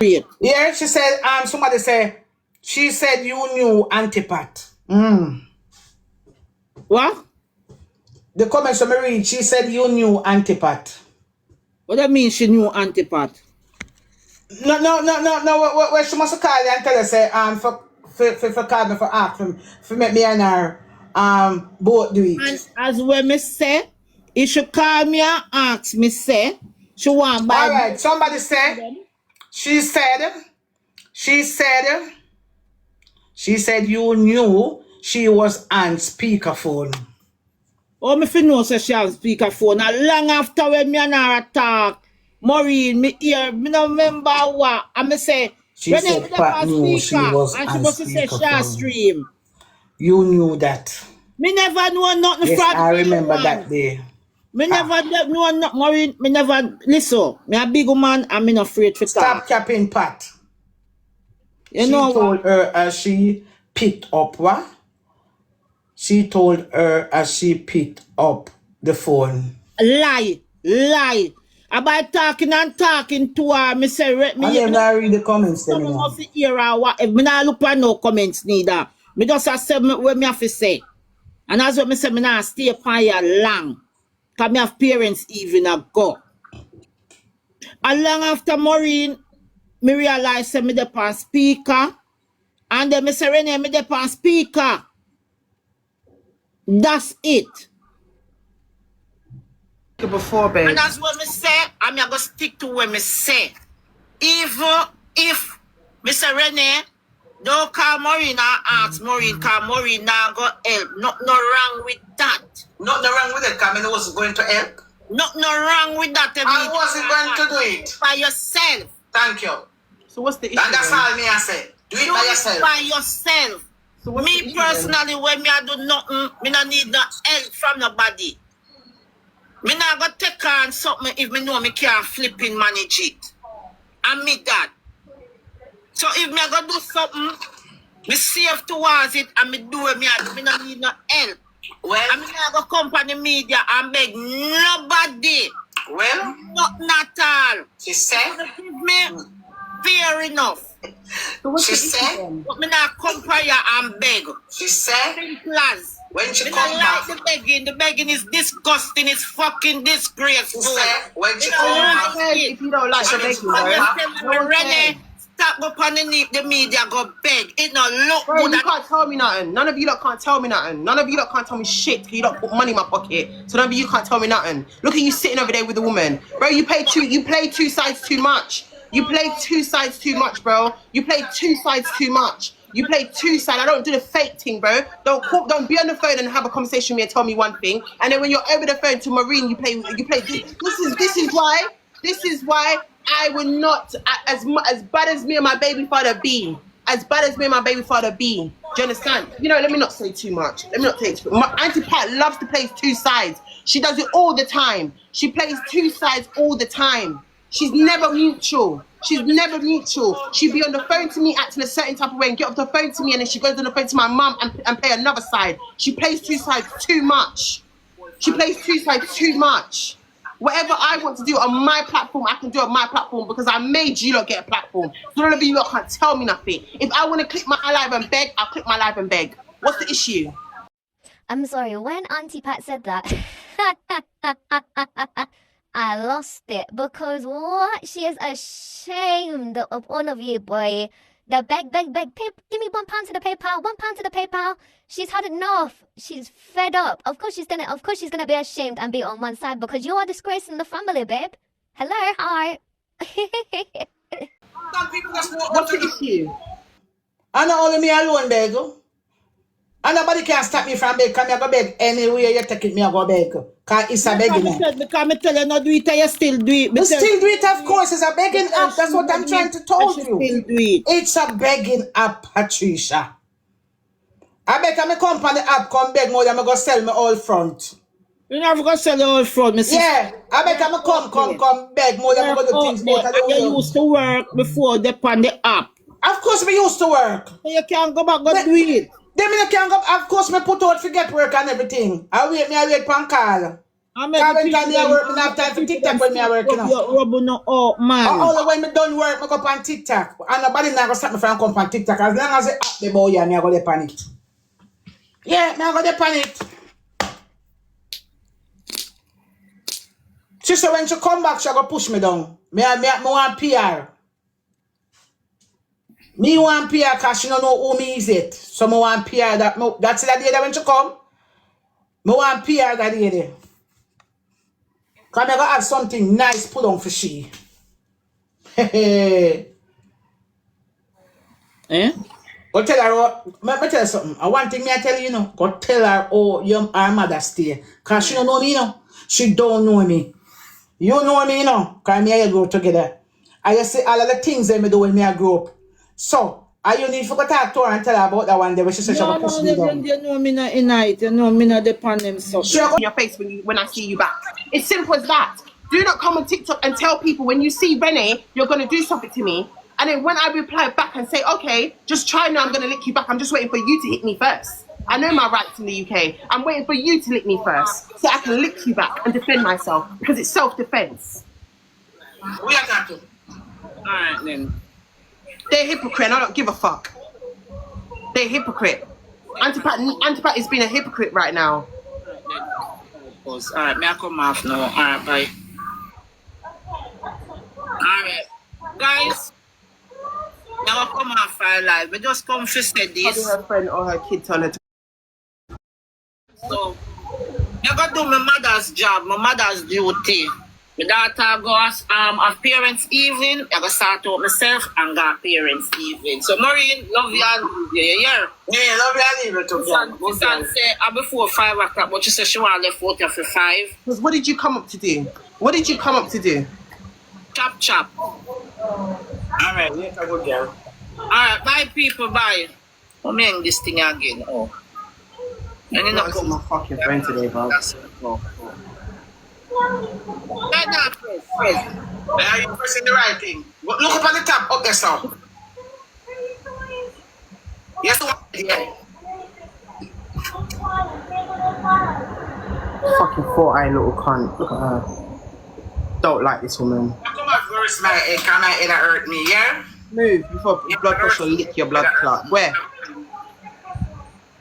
Yeah, she said, somebody said, she said you knew Antipat. What? The comments from Maureen, she said you knew Antipat. What that mean she knew Antipat? No. Where she must call you and tell her, say, for call me for ask for make me and her both do it. And as when me say, if she call me and ask me, say, she want buy. All right, somebody said, she said you knew she was on speakerphone. Oh, me fi know say she have speakerphone. And long after when me and her talk, Maureen, me hear, me no remember what. And me say, She said Pat knew she was and on she must say she speakerphone. stream. You knew that. Me never know nothing Yes, from I remember anyone. that day. Me never know nothing, Maureen. Me never, listen, me a big woman and me not afraid to Stop talk. capping Pat. You She know told her as she picked up what? She told her as she picked up the phone. Lie. About talking and talking to her, me say, I never read the comments some anymore. must hear her what. Me not look at no comments neither. Me just say what me have to say. And as what me say, me not stay upon here long. Because me have parents even a go. And long after Maureen, me realize say me dey on speaker. And then me say, Renee, me dey on speaker. That's it. Before, babe. And that's what me say, I'm going to stick to what me say. Even if Mr. Renee don't call Maureen and ask Maureen, because Maureen now go help. Nothing wrong with that. Nothing wrong with it, because I wasn't going to help. Nothing wrong with that. I wasn't going to do it. By yourself. Thank you. So what's the issue? And that's then? all me I say. Do it by yourself. By yourself. So what's the Me issue personally, when me I do nothing, me not need no help from nobody. Me not go take on something if me know me can't flipping manage it. And me that. So if me go do something, me safe towards it and me do it, me not need no help. Well, I mean I go come on the media and beg nobody. well, Nothing at all. she said, Give me fair enough. So what's she the issue said, then? But me not come for you and beg. she said, Simple as. when she Me come not back, like the begging is disgusting, it's fucking disgraceful. she said, when she Me come not back, like If it. you don't like the She begging, come bro. back. No one Renee, cares. stop up on the media, go beg. It not look Bro, good. you can't tell me nothing. None of you lot can't tell me nothing. None of you lot can't tell me shit because you don't put money in my pocket. So none of you can't tell me nothing. Look at you sitting over there with a woman. Bro, you play two sides too much. You play two sides too much, bro. You play two sides too much. You play two sides. I don't do the fake thing, bro. Don't be on the phone and have a conversation with me and tell me one thing, and then when you're over the phone to Maureen, you play. This is why I would not, as bad as me and my baby father be. As bad as me and my baby father be. Do you understand? You know, let me not say too much. Let me not say too much. Auntie Pat loves to play two sides. She does it all the time. She plays two sides all the time. She's never mutual. She's never mutual. She'd be on the phone to me acting a certain type of way and get off the phone to me, and then she goes on the phone to my mum and play another side. She plays two sides too much. She plays two sides too much. Whatever I want to do on my platform, I can do on my platform because I made you lot get a platform. So none of you lot can't tell me nothing. If I want to click my live and beg, I'll click my live and beg. What's the issue? I'm sorry, when Auntie Pat said that, I lost it because what? She is ashamed of all of you, boy. The beg, give me £1 to the PayPal, £1 to the PayPal. She's had enough. She's fed up. Of course she's gonna be ashamed and be on one side because you are disgracing the family, babe. Hello, hi. What's the issue? And not only me alone beg. And nobody can stop me from beg. Because I go beg anywhere you take it, me I go beg. Because it's a begging app. Because I tell you not do it, you still do it. You still do it, of course. It's a begging app. That's what I'm trying to tell you. Still do it. It's a begging app, Patricia. I bet me come on the app, come beg more than I go sell me all front. You never go sell your all front, Mrs. Yeah, I bet me come beg more than I go do things more than you used to work before they on the app. Of course we used to work. So you can't go back, do it. Then me can't go, of course me put out forget work and everything. I wait for call. When I work, me have time for TikTok when I work, you know. Oh, man. All when me done work, me go on TikTok. And nobody now go stop me from come on TikTok. As long as the app the boy, me I go there on it. Yeah, me I go there on it. She said when she come back, she go push me down. Me want PR. Me want PR because she don't know who me is it. So me want PR that's the day that when she come. Me want PR that day there. Because I go have something nice put on for she. Eh? Go tell her, let me tell you something. I want thing me I tell you, you know. Go tell her, oh, her mother stay. Because she don't know me, you know. She don't know me. You know me, you know. Because me and you grow together. I just say all of the things that me do when me I grow up. So, you need to go talk to her and tell her about that one day when she said she will push me down. You know me not in it. You know me not depend them so. In your face when I see you back. It's simple as that. Do not come on TikTok and tell people when you see Renee, you're going to do something to me. And then when I reply back and say, okay, just try now, I'm going to lick you back. I'm just waiting for you to hit me first. I know my rights in the UK. I'm waiting for you to lick me first so I can lick you back and defend myself because it's self-defense. We are that too. Alright then. They're hypocrite and I don't give a fuck. They're hypocrite. Auntie Pat is being a hypocrite right now. Alright, may I come off now? Alright, bye. Alright. Guys, now I come off our live. We just come to say this. Her friend or her kid told her to. So, I got to do my mother's job, my mother's duty. My daughter goes at parents' evening. I go start out myself and go parents' evening. So Maureen, love you and yeah. Yeah, love you and leave it to me. Son say before 5 o'clock, but she said she want to left out for 5. Because what did you come up to do? What did you come up to do? Chop. Alright, let her go girl. Alright, bye people, bye. I'm doing this thing again. Oh. And I'm not my fucking friend today, bro. That's it. Oh. Are you pressing the right thing? Look up on the top, up there, sir. Yes, yeah. Fucking 4-eye little cunt. Look at her. Don't like this woman. Come on, first, my head. Can my head hurt me, yeah? Move before your blood pressure lick your blood clot. Where?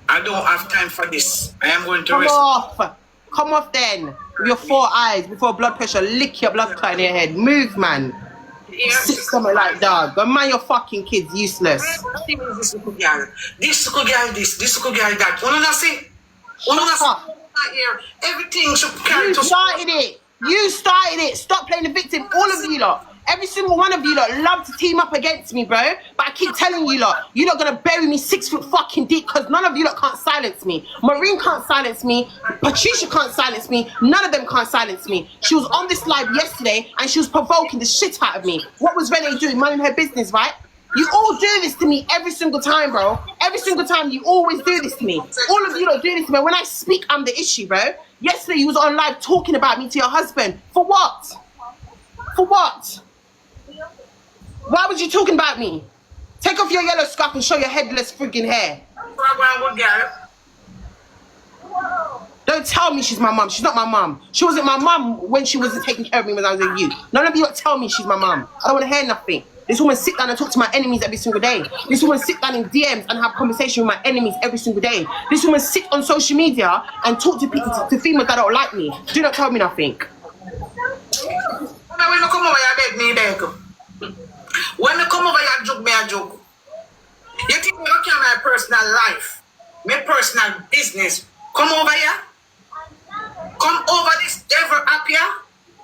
I don't have time for this. I am going to Come off! Come off then! With your 4 eyes before blood pressure lick your blood clot in your head. Move, man. Sit somewhere like dog. Go mind your fucking kids, useless. This little girl, this little girl, that. You know what I say? Everything should carry You started it. You started it. Stop playing the victim. All of you lot. Every single one of you lot love to team up against me, bro. But I keep telling you lot, you're not gonna bury me 6 foot fucking deep because none of you lot can't silence me. Maureen can't silence me. Patricia can't silence me. None of them can't silence me. She was on this live yesterday and she was provoking the shit out of me. What was Renee doing? Minding her business, right? You all do this to me every single time, bro. Every single time you always do this to me. All of you lot do this to me. When I speak, I'm the issue, bro. Yesterday you was on live talking about me to your husband. For what? For what? Why was you talking about me? Take off your yellow scarf and show your headless friggin' hair. Don't tell me she's my mum. She's not my mum. She wasn't my mum when she wasn't taking care of me when I was with you. None of you tell me she's my mum. I don't want to hear nothing. This woman sit down and talk to my enemies every single day. This woman sit down in DMs and have conversation with my enemies every single day. This woman sit on social media and talk to people, to females that don't like me. Do not tell me nothing. When you come over here, beg me, beg. When you come over here, joke me a joke. You think me look at my personal life, my personal business. Come over here. Come over this devil app here.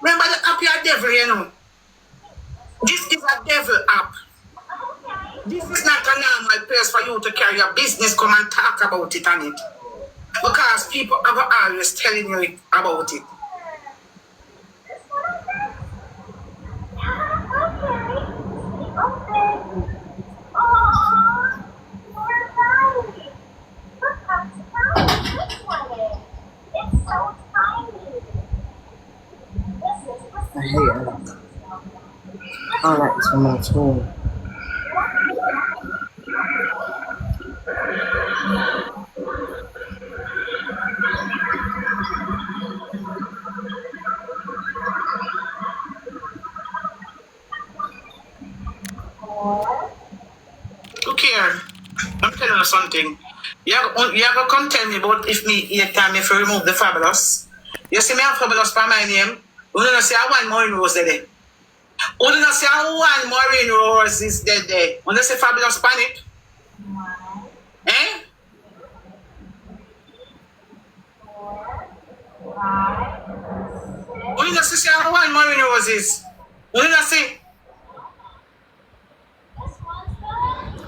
Remember the app here, devil, you know. This is a devil app. This is not a normal place for you to carry your business, come and talk about it on it. Because people are always telling you about it. I hate it. I don't like this one at all. Look here, I'm telling you something. You have to come tell me about if me here time if you remove the fabulous. You see me have fabulous by my name. You don't say I want Maureen Rose there. You don't say I want Maureen Rose is dead there. You don't say fabulous pan it. Eh? You don't say I want Maureen Roses. You don't say.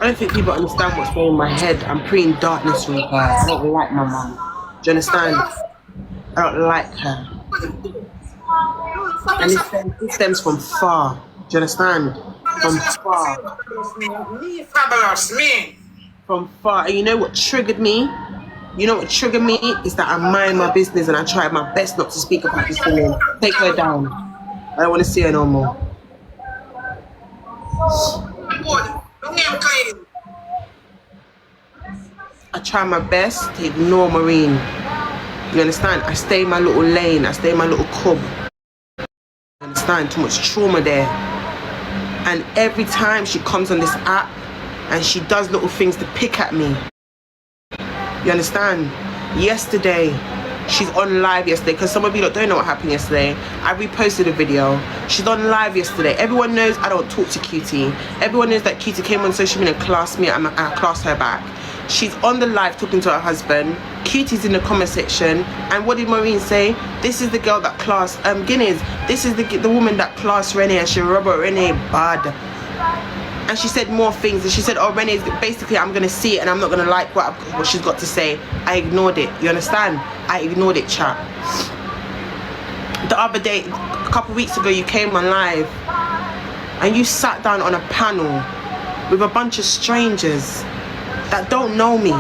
I don't think people understand what's going in my head. I'm pretty in darkness with her. I don't like my mum. Do you understand? I don't like her. And it stems from far. Do you understand? From far. Me fabulous, me. From far. And you know what triggered me? You know what triggered me? Is that I mind my business and I try my best not to speak about this woman. Take her down. I don't want to see her no more. I try my best to ignore Maureen. You understand? I stay in my little lane. I stay in my little cub. You understand? Too much trauma there. And every time she comes on this app and she does little things to pick at me. You understand? Yesterday, she's on live yesterday, because some of you don't know what happened yesterday. I reposted a video. She's on live yesterday. Everyone knows I don't talk to Cutie. Everyone knows that Cutie came on social media and classed me and I classed her back. She's on the live talking to her husband. Cutie's in the comment section. And what did Maureen say? This is the girl that classed Guinness. This is the woman that classed Renee and she robbed Renee bad. And she said more things. And she said, oh, Renee's basically, I'm going to see it and I'm not going to like what she's got to say. I ignored it. You understand? I ignored it, chat. The other day, a couple weeks ago, you came on live and you sat down on a panel with a bunch of strangers that don't know me,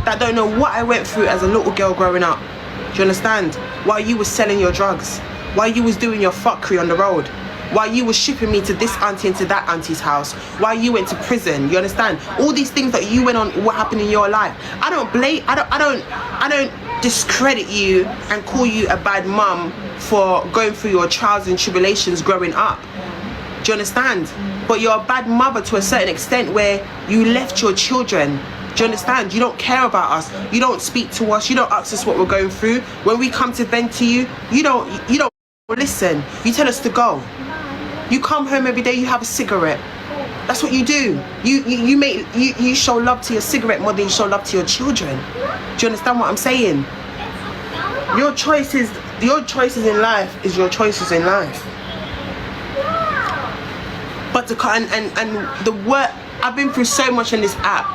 that don't know what I went through as a little girl growing up. Do you understand? While you was selling your drugs, while you was doing your fuckery on the road, while you was shipping me to this auntie and to that auntie's house, while you went to prison. You understand? All these things that you went on, what happened in your life. I don't discredit you and call you a bad mum for going through your trials and tribulations growing up. Do you understand? But you're a bad mother to a certain extent where you left your children. Do you understand? You don't care about us. You don't speak to us. You don't ask us what we're going through. When we come to vent to you, you don't listen. You tell us to go. You come home every day, you have a cigarette. That's what you do. You show love to your cigarette more than you show love to your children. Do you understand what I'm saying? Your choices in life is your choices in life. But and the work, I've been through so much on this app,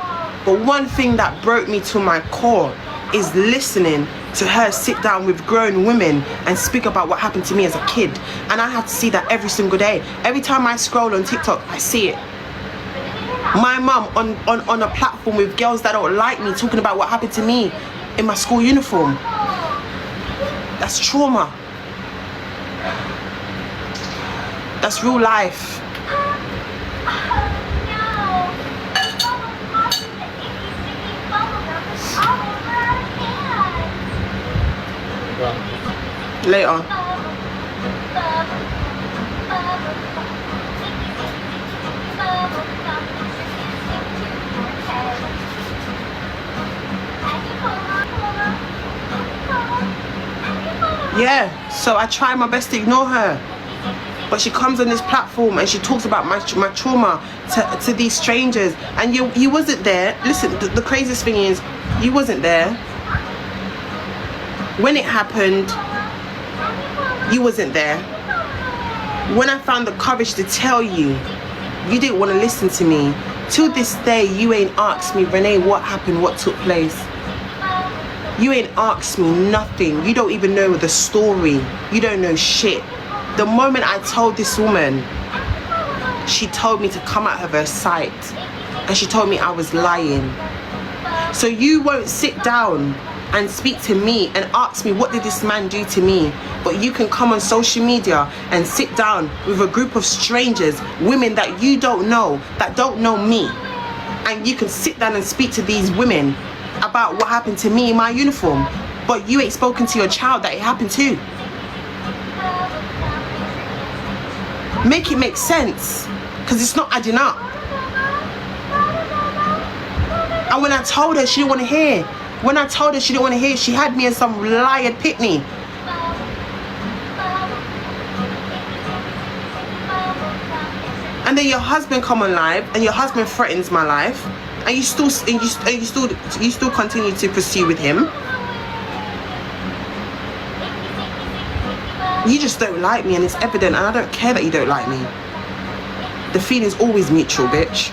but one thing that broke me to my core is listening to her sit down with grown women and speak about what happened to me as a kid. And I have to see that every single day. Every time I scroll on TikTok, I see it. My mum on a platform with girls that don't like me talking about what happened to me in my school uniform. That's trauma. That's real life. Later. Yeah, so I try my best to ignore her, but she comes on this platform and she talks about my trauma to these strangers, and you wasn't there. Listen, the craziest thing is you wasn't there when it happened. You wasn't there when I found the courage to tell you. You didn't want to listen to me. To this day, you ain't asked me, Renee, what happened, what took place. You ain't asked me nothing. You don't even know the story. You don't know shit. The moment I told this woman, she told me to come out of her sight, and she told me I was lying. So you won't sit down and speak to me and ask me, what did this man do to me? But you can come on social media and sit down with a group of strangers, women that you don't know, that don't know me, and you can sit down and speak to these women about what happened to me in my uniform, but you ain't spoken to your child that it happened to. Make it make sense, because it's not adding up. And when I told her, she didn't want to hear. When I told her she didn't want to hear, she had me in some liar pitney. And then your husband come on live, and your husband threatens my life, and you still continue to pursue with him. You just don't like me, and it's evident, and I don't care that you don't like me. The feeling's always mutual, bitch.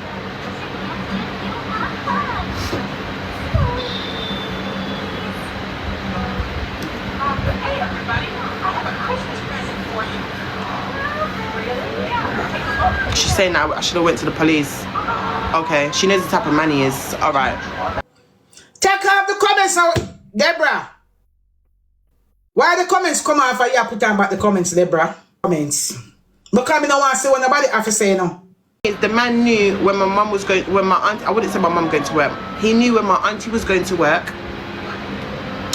She's saying that I should have went to the police. Okay, she knows the type of man he is. All right. Take off the comments now, Deborah. Why the comments come off and you put on back the comments, Deborah? Comments. Because I don't want to see what nobody have to say now. The man knew when my mum was going, when my aunt, I wouldn't say my mum going to work. He knew when my auntie was going to work.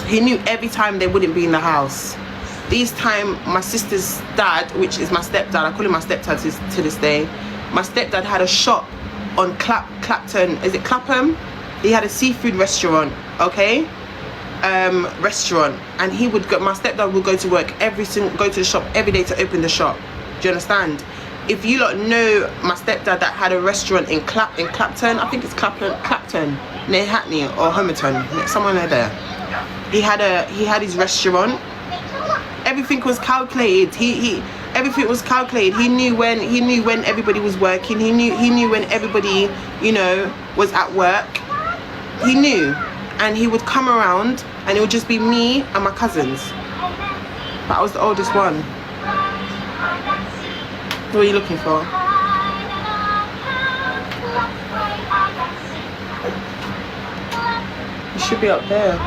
He knew every time they wouldn't be in the house. This time, my sister's dad, which is my stepdad, I call him my stepdad to this day. My stepdad had a shop on Clapton, is it Clapham? He had a seafood restaurant, okay? Restaurant, and he would go, my stepdad would go to work go to the shop every day to open the shop. Do you understand? If you lot know my stepdad that had a restaurant in Clapton, I think it's Clapton, near Hackney or Homerton, somewhere near there. He had his restaurant. Everything was calculated. Everything was calculated. He knew when everybody was working. He knew when everybody, you know, was at work. He knew, and he would come around, and it would just be me and my cousins. But I was the oldest one. What are you looking for? You should be up there.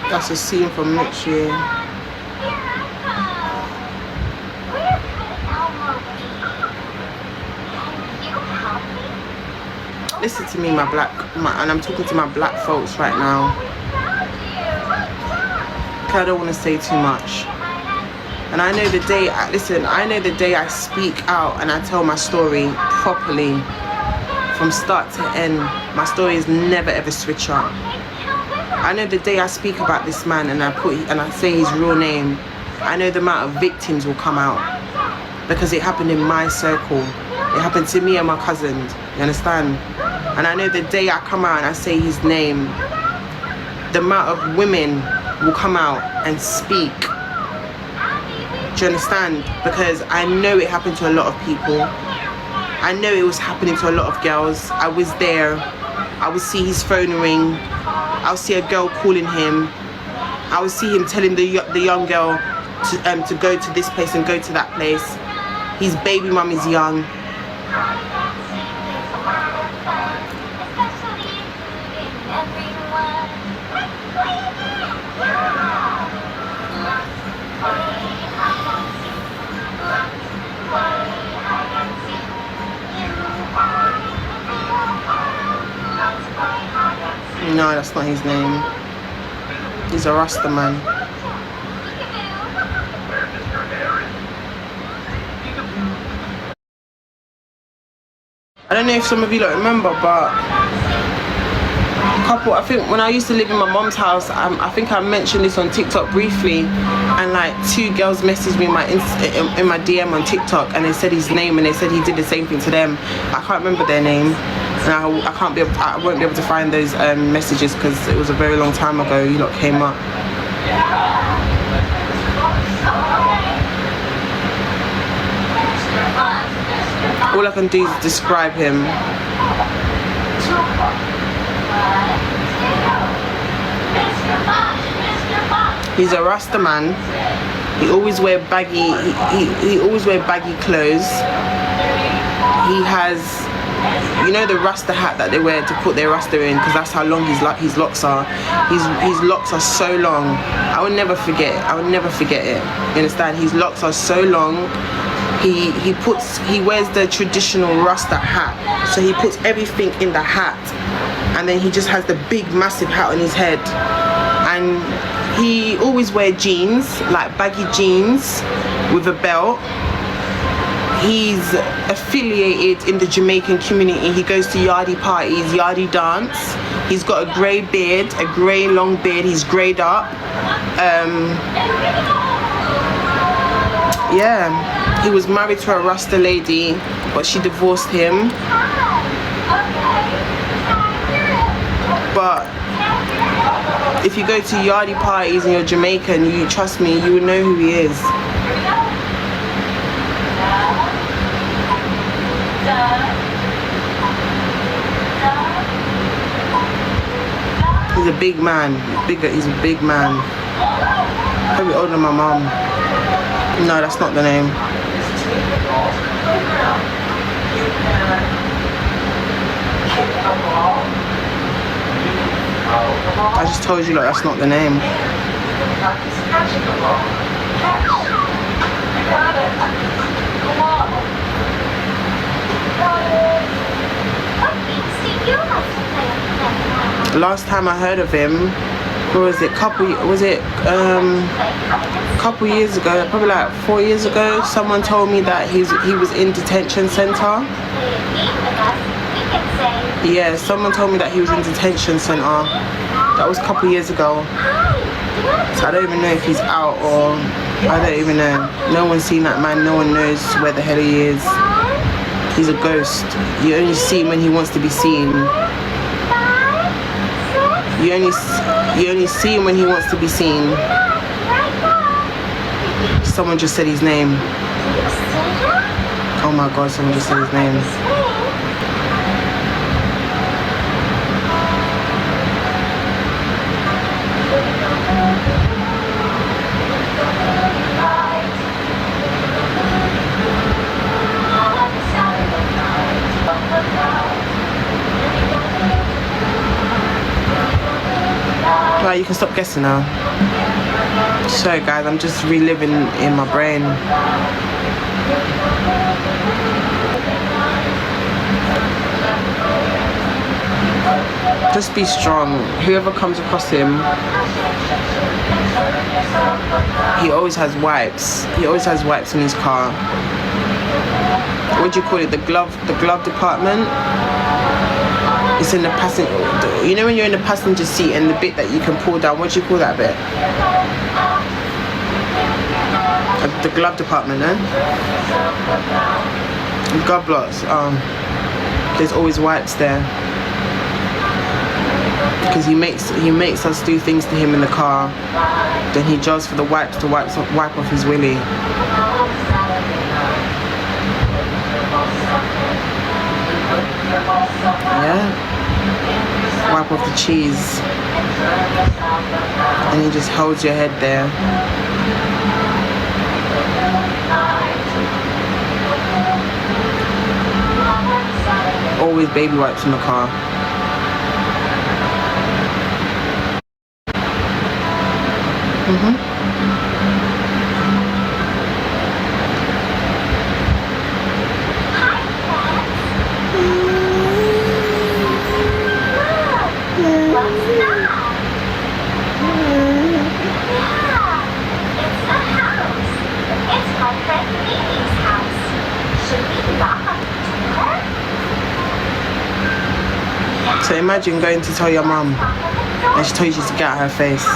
That's a scene from next year. Listen to me, and I'm talking to my black folks right now. I don't want to say too much. And I know the day, I know the day I speak out and I tell my story properly, from start to end, my story is never ever switch up. I know the day I speak about this man and I say his real name, I know the amount of victims will come out, because it happened in my circle. It happened to me and my cousins, you understand? And I know the day I come out and I say his name, the amount of women will come out and speak. Do you understand? Because I know it happened to a lot of people. I know it was happening to a lot of girls. I was there. I would see his phone ring. I'll see a girl calling him. I would see him telling the young girl to go to this place and go to that place. His baby mum is young. No, that's not his name. He's a Rasta man. I don't know if some of you don't remember, but I think when I used to live in my mom's house, I think I mentioned this on TikTok briefly, and like 2 girls messaged me in my DM on TikTok, and they said his name, and they said he did the same thing to them. I can't remember their name, and I won't be able to find those messages because it was a very long time ago. You lot came up. All I can do is describe him. He's a Rasta man. He always wear baggy. He always wear baggy clothes. He has, you know, the Rasta hat that they wear to put their Rasta in, because that's how long his locks are. His locks are so long. I will never forget it. I will never forget it. You understand? His locks are so long. He wears the traditional Rasta hat, so he puts everything in the hat, and then he just has the big massive hat on his head. And he always wears jeans, like baggy jeans with a belt. He's affiliated in the Jamaican community. He goes to yardie parties, yardie dance. He's got a grey beard, a grey long beard. He's greyed up. Yeah. He was married to a Rasta lady, but she divorced him. But if you go to yardie parties and you're Jamaican, you trust me, you will know who he is. He's a big man. He's a big man. Probably older than my mum. No, that's not the name. I just told you, like, that's not the name. Last time I heard of him, was it couple years ago, probably like 4 years ago, someone told me that he was in detention center. Yeah, someone told me that he was in detention center. That was a couple years ago. So I don't even know if he's out, or I don't even know. No one's seen that man. No one knows where the hell he is. He's a ghost. You only see him when he wants to be seen. You only see him when he wants to be seen. Someone just said his name. Oh my god, someone just said his name. Right, you can stop guessing now. So guys, I'm just reliving in my brain. Just be strong. Whoever comes across him, he always has wipes. He always has wipes in his car. What do you call it? The glove department. It's in the passenger. You know when you're in the passenger seat and the bit that you can pull down. What do you call that bit? the glove department, eh? Glove blocks. There's always wipes there. Because he makes us do things to him in the car. Then he draws for the wipes to wipe off his willy. Yeah. Wipe off the cheese. And he just holds your head there. Always baby wipes in the car. So imagine going to tell your mum and she told you to get out of her face.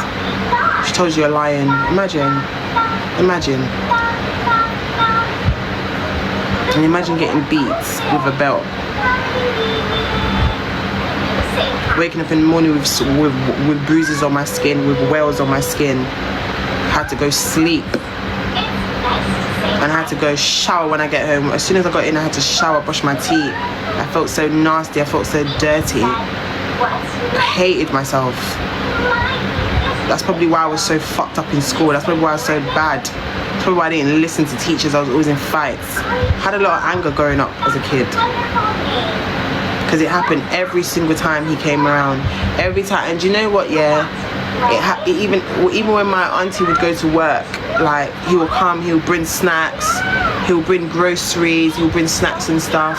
She told you you're lying. Imagine. And imagine getting beats with a belt. Waking up in the morning with bruises on my skin, with wells on my skin. Had to go sleep. And I had to go shower when I get home. As soon as I got in, I had to shower, brush my teeth. I felt so nasty, I felt so dirty. I hated myself. That's probably why I was so fucked up in school. That's probably why I was so bad. That's probably why I didn't listen to teachers. I was always in fights. I had a lot of anger growing up as a kid. Because it happened every single time he came around. Every time. And do you know what, yeah? Even when my auntie would go to work, like, he will come, he'll bring snacks, he'll bring groceries, he'll bring snacks and stuff.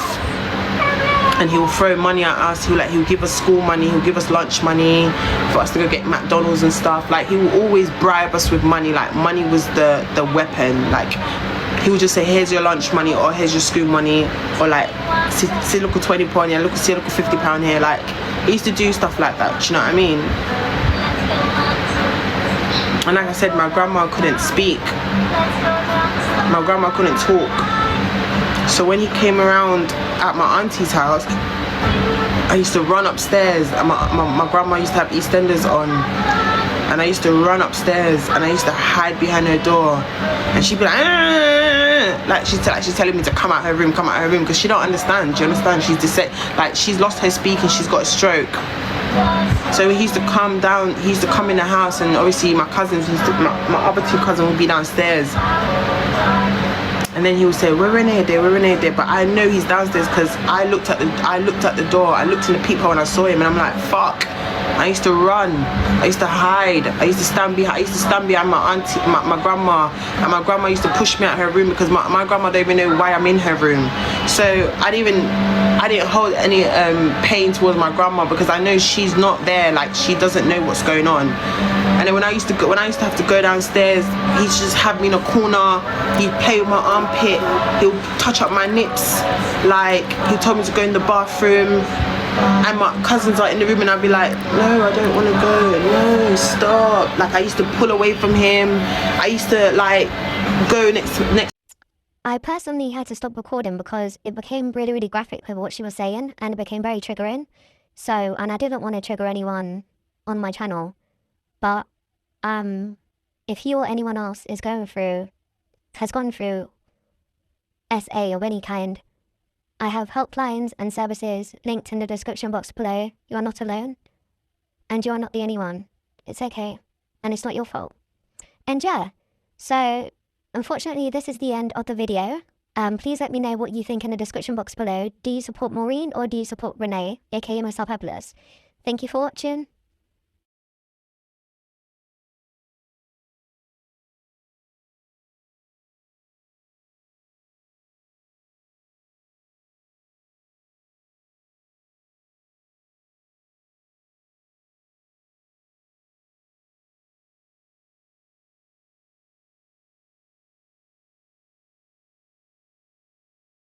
And he'll throw money at us. He'll give us school money, he'll give us lunch money for us to go get McDonald's and stuff. Like, he will always bribe us with money. Like, money was the weapon. Like, he would just say, here's your lunch money, or here's your school money, or like, see look at 20 pound here, see look at 50 pound here. Like, he used to do stuff like that. Do you know what I mean? And like I said, my grandma couldn't speak. My grandma couldn't talk. So when he came around at my auntie's house, I used to run upstairs. And my grandma used to have EastEnders on. And I used to run upstairs and I used to hide behind her door. And she'd be like, "Argh!" Like she's telling me to come out her room, because she don't understand. Do you understand? She's lost her speaking, she's got a stroke. So he used to come down, he used to come in the house, and obviously my cousins, my other two cousins would be downstairs. And then he would say, we're Renee there, but I know he's downstairs because I looked at the door, I looked in the peephole and I saw him, and I'm like, fuck. I used to run, I used to hide, I used to stand behind my auntie, my grandma, and my grandma used to push me out her room because my grandma don't even know why I'm in her room. So I didn't hold any pain towards my grandma because I know she's not there, like, she doesn't know what's going on. And then when I used to have to go downstairs, he'd just have me in a corner, he'd play with my armpit, he'll touch up my nips, like, he told me to go in the bathroom. And my cousins are in the room and I'd be like, no, I don't want to go, no, stop. Like, I used to pull away from him. I used to, like, go next. I personally had to stop recording because it became really, really graphic with what she was saying, and it became very triggering. So, and I didn't want to trigger anyone on my channel. But if you or anyone else has gone through SA of any kind, I have helplines and services linked in the description box below. You are not alone. And you are not the only one. It's okay. And it's not your fault. And yeah, so unfortunately this is the end of the video. Please let me know what you think in the description box below. Do you support Maureen or do you support Renee, aka Missrfabulous? Thank you for watching.